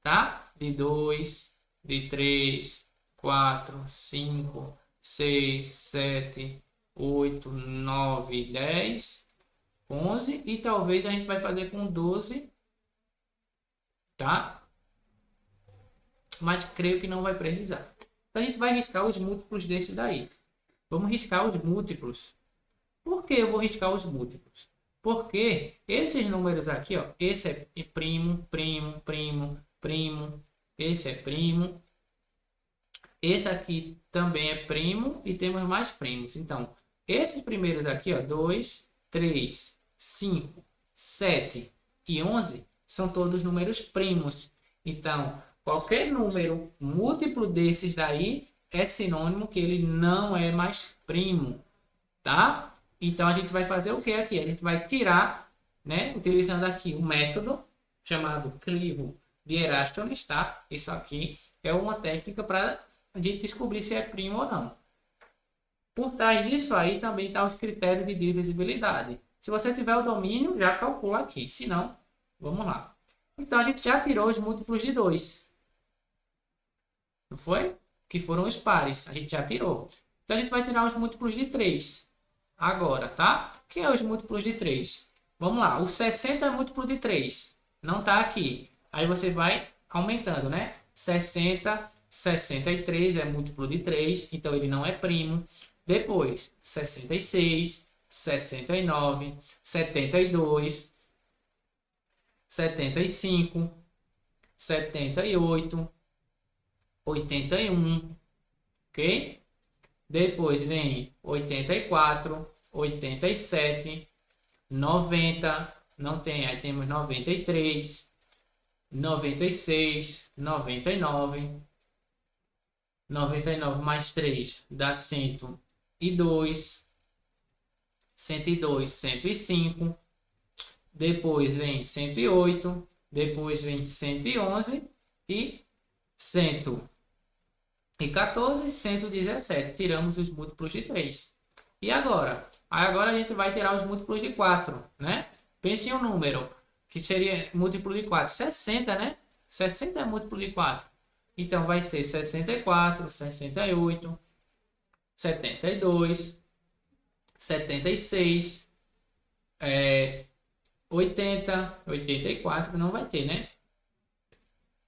tá? De 2, de 3, 4, 5, 6, 7, 8, 9, 10, 11 e talvez a gente vai fazer com 12, tá? Mas creio que não vai precisar. Então a gente vai riscar os múltiplos desse daí. Vamos riscar os múltiplos. Por que eu vou riscar os múltiplos? Porque esses números aqui, ó, esse é primo, primo, primo, primo, esse é primo, esse aqui também é primo e temos mais primos. Então, esses primeiros aqui, ó, 2, 3, 5, 7 e 11 são todos números primos. Então, qualquer número múltiplo desses daí é sinônimo que ele não é mais primo, tá? Então, a gente vai fazer o que aqui? A gente vai tirar, né, utilizando aqui o método chamado crivo de Eratosthenes, tá? Isso aqui é uma técnica para a gente descobrir se é primo ou não. Por trás disso aí também está os critérios de divisibilidade. Se você tiver o domínio, já calcula aqui. Se não, vamos lá. Então, a gente já tirou os múltiplos de 2. Não foi? Que foram os pares. A gente já tirou. Então, a gente vai tirar os múltiplos de 3. Agora, tá? O que é os múltiplos de 3? Vamos lá. O 60 é múltiplo de 3. Não está aqui. Aí você vai aumentando, né? 60, 63 é múltiplo de 3. Então, ele não é primo. Depois, 66, 69, 72, 75, 78, 81, ok? Depois vem 84, 87, 90, não tem, aí temos 93, 96, 99, 99 mais 3 dá 102, 102, 105, depois vem 108, depois vem 111 e 114, 117. Tiramos os múltiplos de 3. E agora? Agora a gente vai tirar os múltiplos de 4, né? Pense em um número que seria múltiplo de 4. 60, né? 60 é múltiplo de 4. Então vai ser 64, 68, 72, 76, 80, 84, não vai ter, né?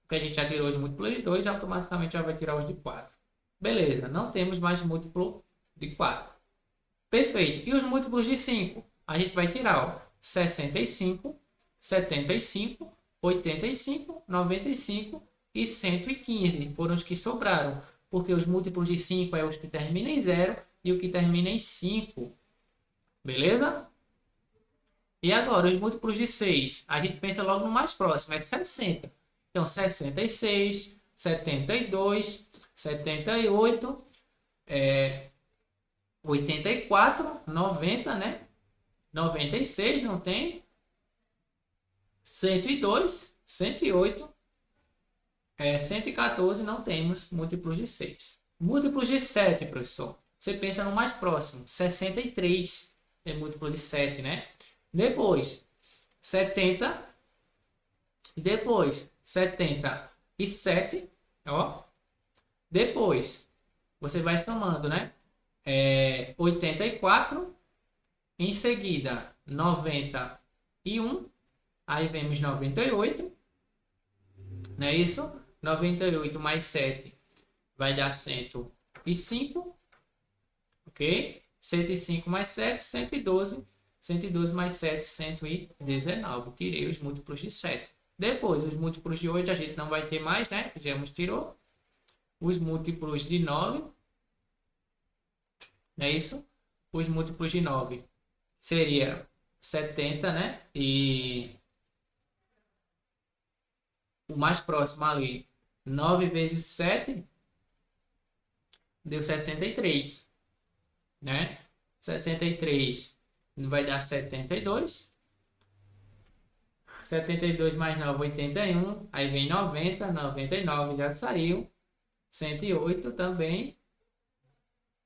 Porque a gente já tirou os múltiplos de 2, automaticamente já vai tirar os de 4. Beleza, não temos mais múltiplo de 4. Perfeito. E os múltiplos de 5? A gente vai tirar, ó, 65, 75, 85, 95 e 115. Foram os que sobraram. Porque os múltiplos de 5 é os que terminam em 0 e o que termina em 5. Beleza? E agora, os múltiplos de 6. A gente pensa logo no mais próximo, é 60. Então, 66, 72, 78, 84, 90, né? 96, não tem? 102, 108, 114, não temos múltiplos de 6. Múltiplos de 7, professor. Você pensa no mais próximo, 63 é múltiplo de 7, né? Depois, 70, depois 77, ó. Depois, você vai somando, né? 84, em seguida 91, aí vemos 98, não é isso? 98 mais 7 vai dar 105, ok? 105 mais 7, 112 112 mais 7, 119. Tirei os múltiplos de 7. Depois, os múltiplos de 8 a gente não vai ter mais, né? Já nos tirou. Os múltiplos de 9. Não é isso? Os múltiplos de 9 seria 70, né? E o mais próximo ali, 9 vezes 7, deu 63, né? 63 vai dar 72. 72 mais 9, 81. Aí vem 90, 99 já saiu. 108 também.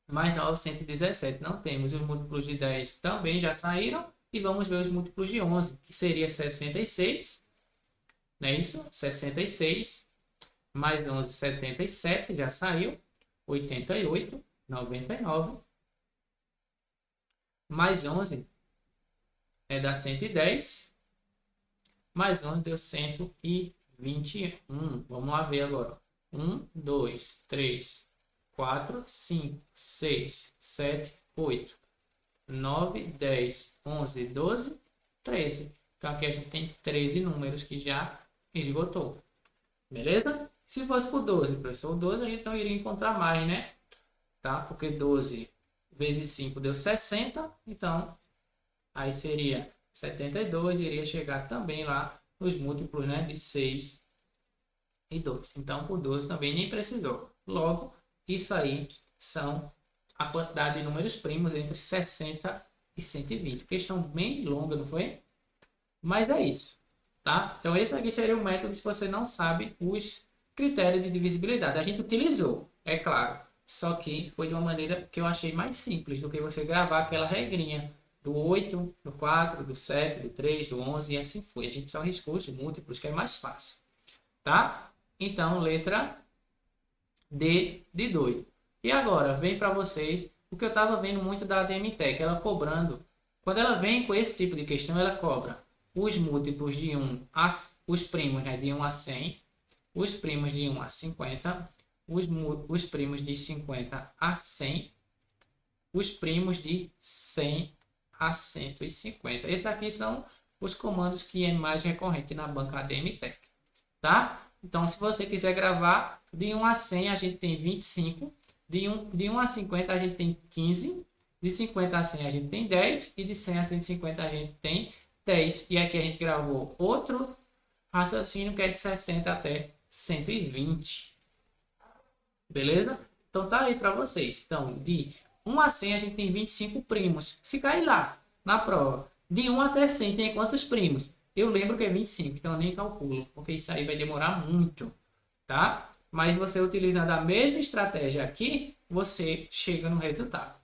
Mais 9, 117. Não temos. Os múltiplos de 10 também já saíram. E vamos ver os múltiplos de 11, que seria 66. Não é isso? 66. Mais 11, 77. Já saiu. 88, 99. Mais 11 é dar 110. Mais 11 deu 121. Vamos lá ver agora. 1, 2, 3, 4, 5, 6, 7, 8, 9, 10, 11, 12, 13. Então aqui a gente tem 13 números que já esgotou. Beleza? Se fosse por 12, professor, 12 a gente não iria encontrar mais, né? Tá? Porque 12 vezes 5 deu 60. Então, aí seria 72, iria chegar também lá nos múltiplos, né, de 6 e 2. Então, por 12 também nem precisou. Logo, isso aí são a quantidade de números primos entre 60 e 120. Questão bem longa, não foi? Mas é isso, tá? Então, esse aqui seria o método se você não sabe os critérios de divisibilidade. A gente utilizou, é claro, só que foi de uma maneira que eu achei mais simples do que você gravar aquela regrinha do 8, do 4, do 7, do 3, do 11 e assim foi. A gente só riscou os múltiplos, que é mais fácil, tá? Então, letra D de doido. E agora, vem para vocês o que eu estava vendo muito da ADM-TEC, ela cobrando. Quando ela vem com esse tipo de questão, ela cobra os múltiplos de 1 a... os primos, né, de 1 a 100, os primos de 1 a 50, os primos de 50 a 100, os primos de 100 a 150. Esses aqui são os comandos que é mais recorrente na banca ADM-TEC, tá? Então, se você quiser gravar, de 1 a 100 a gente tem 25, de 1 a 50 a gente tem 15, de 50 a 100 a gente tem 10 e de 100 a 150 a gente tem 10. E aqui a gente gravou outro raciocínio que é de 60 até 120. Beleza? Então, tá aí para vocês. Então, de 1 a 100 a gente tem 25 primos. Se cair lá na prova, de 1 até 100 tem quantos primos? Eu lembro que é 25, então eu nem calculo, porque isso aí vai demorar muito, tá? Mas você utilizando a mesma estratégia aqui, você chega no resultado.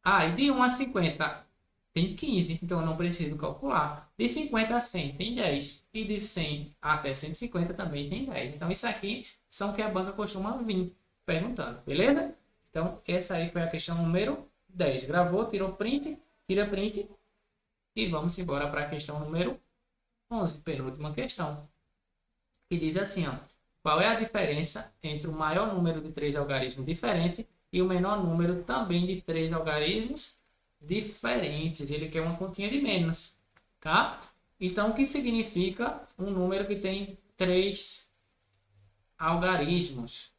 Ah, e de 1 a 50 tem 15, então eu não preciso calcular. De 50 a 100 tem 10. E de 100 até 150 também tem 10. Então isso aqui são o que a banca costuma vir perguntando, beleza? Então essa aí foi a questão número 10. Gravou, tirou print, tira print. E vamos embora para a questão número 11, penúltima questão. Que diz assim, ó. Qual é a diferença entre o maior número de 3 algarismos diferentes e o menor número também de 3 algarismos diferentes? Ele quer uma continha de menos, tá? Então, o que significa um número que tem 3 algarismos?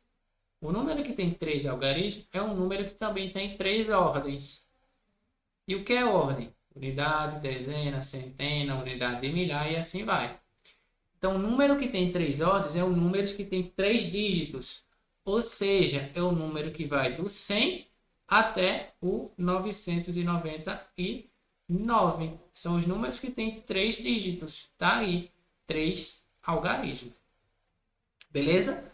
O número que tem 3 algarismos é um número que também tem 3 ordens. E o que é ordem? Unidade, dezena, centena, unidade de milhar e assim vai. Então, o número que tem 3 ordens é o número que tem 3 dígitos. Ou seja, é o número que vai do 100 até o 999. São os números que têm 3 dígitos. Tá aí, 3 algarismos. Beleza?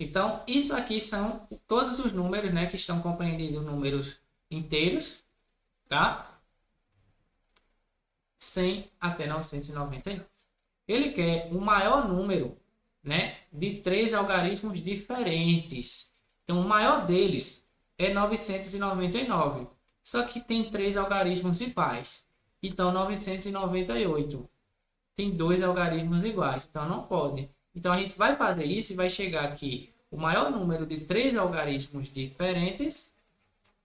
Então, isso aqui são todos os números, né, que estão compreendidos números inteiros, tá? 100 até 999. Ele quer o maior número, né, de 3 algarismos diferentes. Então, o maior deles é 999. Só que tem 3 algarismos iguais. Então, 998. Tem 2 algarismos iguais. Então, não pode. Então, a gente vai fazer isso e vai chegar aqui. O maior número de 3 algarismos diferentes,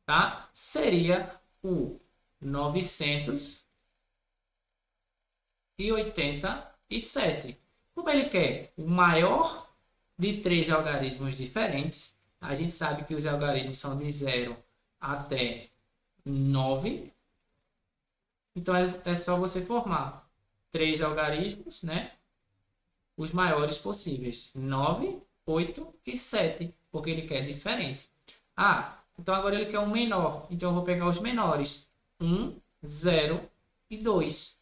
tá, seria o 987. Como ele quer o maior de 3 algarismos diferentes, a gente sabe que os algarismos são de 0 até 9. Então é só você formar 3 algarismos, né? Os maiores possíveis. 9, 8 e 7. Porque ele quer diferente. Ah, então agora ele quer um menor. Então eu vou pegar os menores. 1, 0 e 2.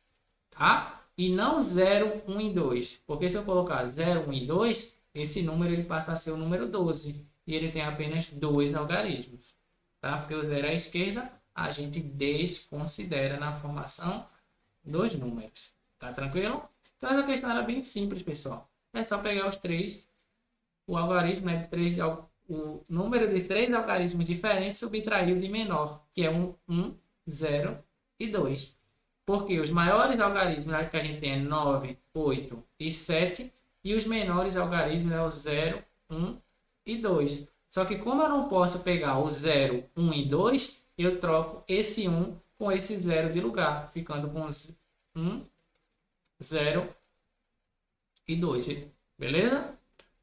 Tá? E não 0, 1 e 2. Porque se eu colocar 0, 1 e 2, esse número ele passa a ser o número 12. E ele tem apenas 2 algarismos. Tá? Porque o 0 é à esquerda, a gente desconsidera na formação dos números. Tá tranquilo? Então essa questão é bem simples, pessoal. É só pegar os 3, o algarismo é de 3, o número de 3 algarismos diferentes subtraído de menor, que é 1, 0 e 2. Porque os maiores algarismos que a gente tem é 9, 8 e 7, e os menores algarismos é o 0, 1 e 2. Só que como eu não posso pegar o 0, 1 e 2, eu troco esse 1 com esse 0 de lugar, ficando com 1, 0 e 2. Beleza?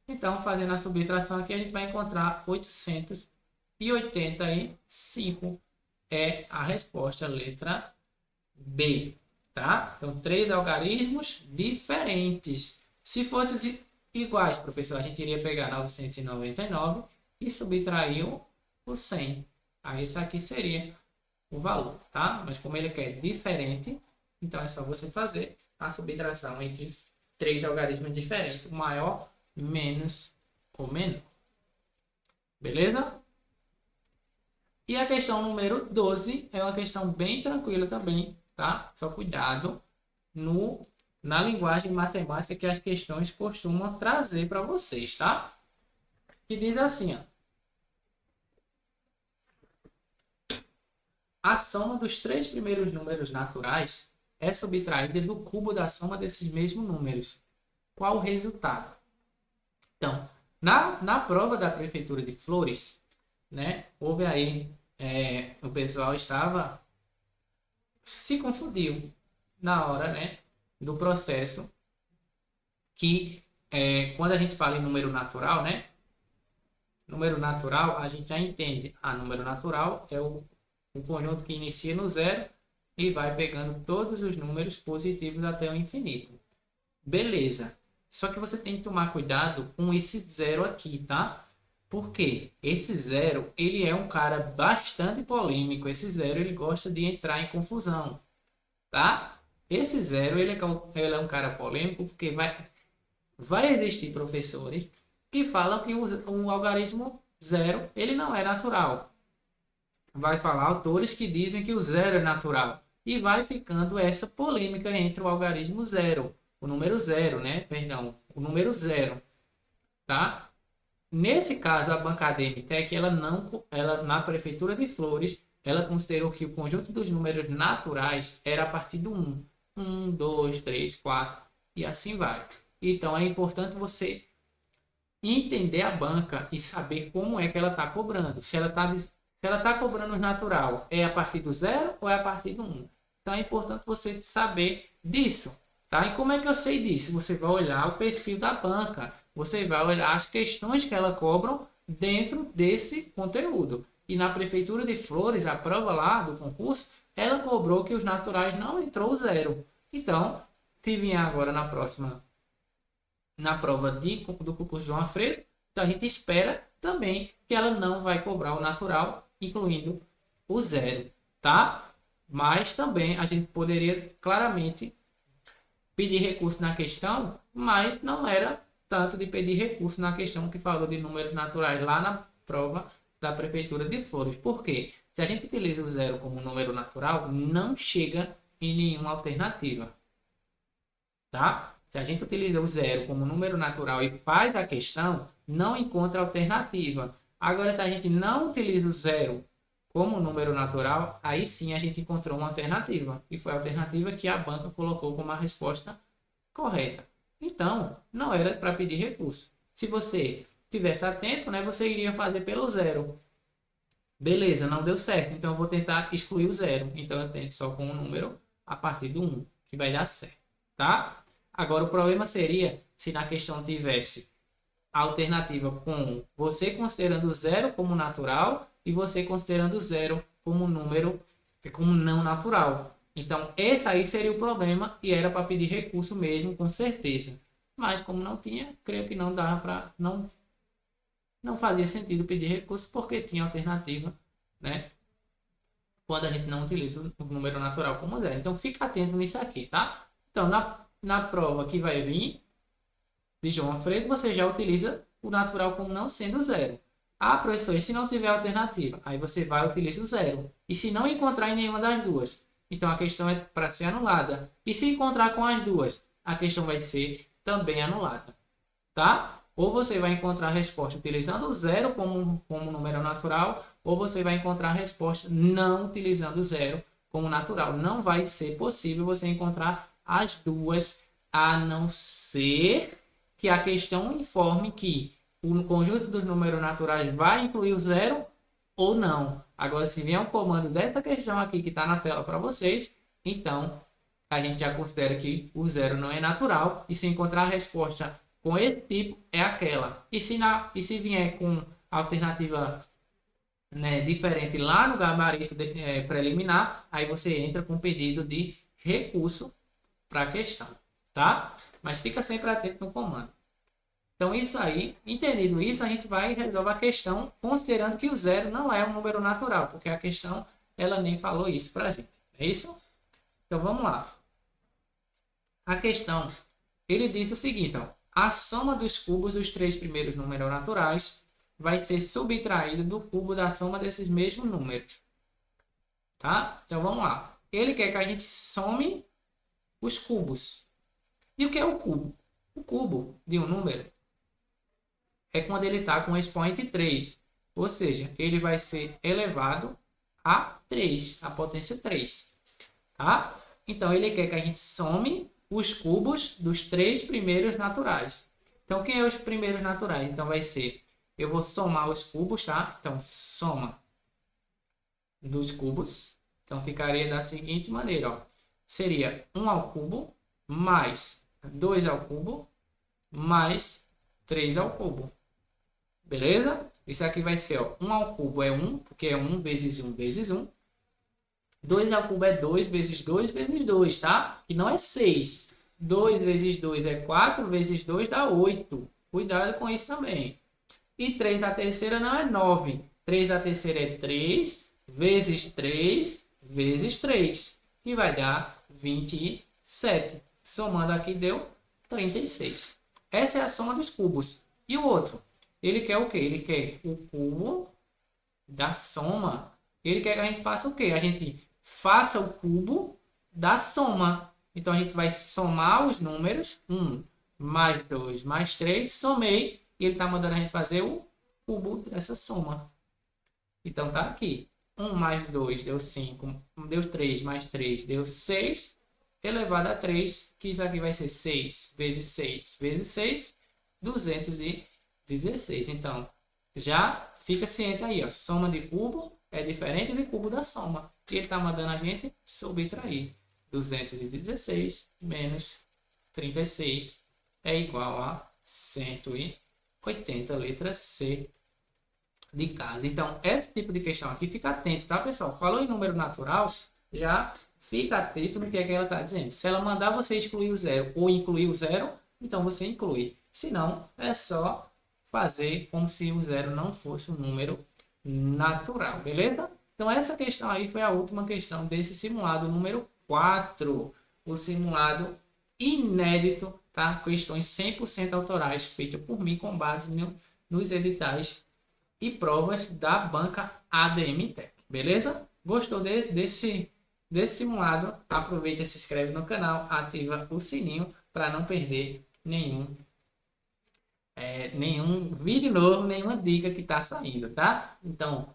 Então, fazendo a subtração aqui, a gente vai encontrar 885. É a resposta, letra B. Tá? Então, 3 algarismos diferentes. Se fossem iguais, professor, a gente iria pegar 999 e subtrair o 100. Aí, esse aqui seria o valor, tá? Mas como ele quer diferente, então é só você fazer a subtração entre 3 algarismos diferentes. O maior menos o menor. Beleza? E a questão número 12 é uma questão bem tranquila também, tá? Só cuidado na linguagem matemática que as questões costumam trazer para vocês, tá? Que diz assim, ó. A soma dos 3 primeiros números naturais é subtraída do cubo da soma desses mesmos números. Qual o resultado? Então, na prova da Prefeitura de Flores, né, houve aí, o pessoal se confundiu na hora, né, do processo, que quando a gente fala em número natural, né, número natural, a gente já entende, número natural é o conjunto que inicia no zero e vai pegando todos os números positivos até o infinito. Beleza. Só que você tem que tomar cuidado com esse zero aqui, tá? Porque esse zero, ele é um cara bastante polêmico. Esse zero, ele gosta de entrar em confusão, tá? Esse zero, ele é um cara polêmico porque vai existir professores que falam que o algarismo zero, ele não é natural. Vai falar autores que dizem que o zero é natural. E vai ficando essa polêmica entre o algarismo zero. O número zero, né? Perdão, o número zero, tá? Nesse caso, a banca ADM-TEC, ela na Prefeitura de Flores, ela considerou que o conjunto dos números naturais era a partir do 1. 1, 2, 3, 4 e assim vai. Então, é importante você entender a banca e saber como é que ela está cobrando. Se ela está cobrando o natural, é a partir do 0 ou é a partir do 1. Então, é importante você saber disso. Tá? E como é que eu sei disso? Você vai olhar o perfil da banca. Você vai olhar as questões que ela cobram dentro desse conteúdo. E na Prefeitura de Flores, a prova lá do concurso, ela cobrou que os naturais não entrou zero. Então, se vier agora na prova do concurso João Alfredo, então a gente espera também que ela não vai cobrar o natural, incluindo o zero. Tá? Mas também a gente poderia claramente pedir recurso na questão, mas não era tanto de pedir recurso na questão que falou de números naturais lá na prova da Prefeitura de Flores. Por quê? Se a gente utiliza o zero como número natural, não chega em nenhuma alternativa. Tá? Se a gente utiliza o zero como número natural e faz a questão, não encontra alternativa. Agora, se a gente não utiliza o zero como número natural, aí sim a gente encontrou uma alternativa. E foi a alternativa que a banca colocou como a resposta correta. Então, não era para pedir recurso. Se você tivesse atento, né, você iria fazer pelo zero. Beleza, não deu certo. Então eu vou tentar excluir o zero. Então eu tento só com o número a partir do 1, que vai dar certo, tá? Agora o problema seria se na questão tivesse a alternativa com você considerando zero como natural e você considerando zero como número, como não natural. Então, esse aí seria o problema e era para pedir recurso mesmo, com certeza. Mas como não tinha, creio que não dava para não fazia sentido pedir recurso porque tinha alternativa, né? Quando a gente não utiliza o número natural como zero. Então, fica atento nisso aqui, tá? Então, na prova que vai vir de João Alfredo, você já utiliza o natural como não sendo zero. Ah, professor, e se não tiver alternativa? Aí você vai e utiliza o zero. E se não encontrar em nenhuma das duas? Então, a questão é para ser anulada. E se encontrar com as duas? A questão vai ser também anulada, tá? Ou você vai encontrar a resposta utilizando o zero como número natural, ou você vai encontrar a resposta não utilizando o zero como natural. Não vai ser possível você encontrar as duas, a não ser que a questão informe que o conjunto dos números naturais vai incluir o zero ou não. Agora, se vier um comando dessa questão aqui que está na tela para vocês, então a gente já considera que o zero não é natural e se encontrar a resposta com esse tipo é aquela. E se vier com alternativa, né, diferente lá no gabarito preliminar, aí você entra com pedido de recurso para a questão, tá? Mas fica sempre atento no comando. Então, isso aí, entendido isso, a gente vai resolver a questão considerando que o zero não é um número natural, porque a questão ela nem falou isso para a gente. É isso? Então, vamos lá. A questão, ele diz o seguinte, ó, a soma dos cubos dos três primeiros números naturais vai ser subtraída do cubo da soma desses mesmos números. Tá? Então, vamos lá. Ele quer que a gente some os cubos. E o que é o cubo? O cubo de um número é quando ele está com o expoente 3. Ou seja, ele vai ser elevado a 3, a potência 3. Tá? Então, ele quer que a gente some os cubos dos três primeiros naturais. Então, quem é os primeiros naturais? Então, vai ser, eu vou somar os cubos, tá? Então, soma dos cubos. Então, ficaria da seguinte maneira, ó. Seria 1 ao cubo, mais 2 ao cubo, mais 3 ao cubo. Beleza? Isso aqui vai ser, ó, 1 ao cubo é 1, porque é 1 vezes 1 vezes 1. 2 ao cubo é 2 vezes 2 vezes 2, tá? E não é 6. 2 vezes 2 é 4, vezes 2 dá 8. Cuidado com isso também. E 3 à terceira não é 9. 3 à terceira é 3, vezes 3, vezes 3. Que vai dar 27. Somando aqui deu 36. Essa é a soma dos cubos. E o outro? Ele quer o quê? Ele quer o cubo da soma. Ele quer que a gente faça o quê? A gente faça o cubo da soma. Então, a gente vai somar os números. 1 mais 2 mais 3. Somei. E ele está mandando a gente fazer o cubo dessa soma. Então, tá aqui. 1 mais 2 deu 5. Deu 3 mais 3 deu 6. Elevado a 3. Que isso aqui vai ser 6 vezes 6 vezes 6. 216. Então, já fica ciente aí, ó. Soma de cubo é diferente de cubo da soma. E ele está mandando a gente subtrair. 216 menos 36 é igual a 180, letra C de casa. Então, esse tipo de questão aqui, fica atento, tá, pessoal? Falou em número natural, já fica atento no que é que ela está dizendo. Se ela mandar você excluir o zero ou incluir o zero, então você inclui. Se não, é só fazer como se o zero não fosse um número natural, beleza? Então, essa questão aí foi a última questão desse simulado número 4. O simulado inédito, tá? Questões 100% autorais, feitas por mim com base nos editais e provas da banca ADM Tech, beleza? Gostou desse simulado? Aproveita, se inscreve no canal, ativa o sininho para não perder nenhum vídeo novo, nenhuma dica que está saindo, tá? Então,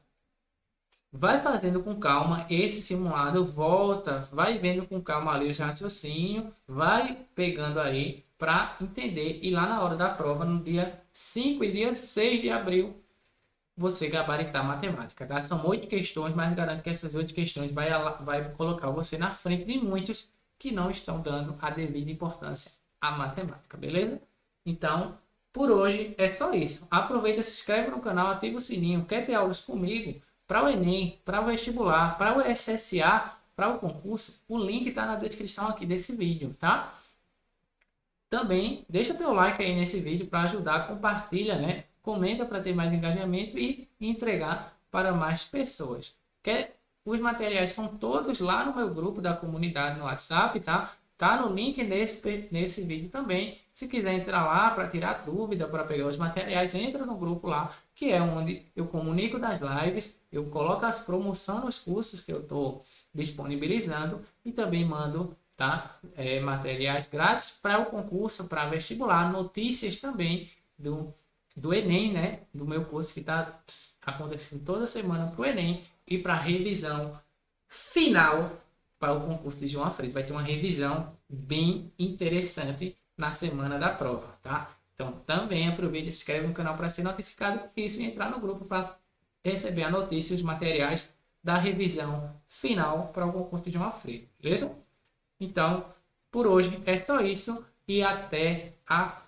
vai fazendo com calma esse simulado, volta, vai vendo com calma ali os raciocínios, vai pegando aí para entender. E lá na hora da prova, no dia 5 e dia 6 de abril, você gabaritar matemática, tá? São 8 questões, mas garanto que essas 8 questões vai colocar você na frente de muitos que não estão dando a devida importância à matemática, beleza? Então, por hoje é só isso. Aproveita, se inscreve no canal, ativa o sininho. Quer ter aulas comigo? Para o Enem, para o vestibular, para o SSA, para o concurso, o link está na descrição aqui desse vídeo, tá? Também deixa teu like aí nesse vídeo para ajudar, compartilha, né? Comenta para ter mais engajamento e entregar para mais pessoas. Os materiais são todos lá no meu grupo da comunidade no WhatsApp, tá? Tá no link nesse vídeo também. Se quiser entrar lá para tirar dúvida, para pegar os materiais, entra no grupo lá, que é onde eu comunico das lives, eu coloco a promoção nos cursos que eu estou disponibilizando e também mando, tá? Materiais grátis para o concurso, para vestibular, notícias também do Enem, né? Do meu curso que está acontecendo toda semana para o Enem e para revisão final para o concurso de João Alfredo. Vai ter uma revisão bem interessante na semana da prova, tá? Então também aproveite e se inscreve no canal para ser notificado isso e entrar no grupo para receber a notícia e os materiais da revisão final para o concurso de João Alfredo, beleza? Então, por hoje é só isso e até a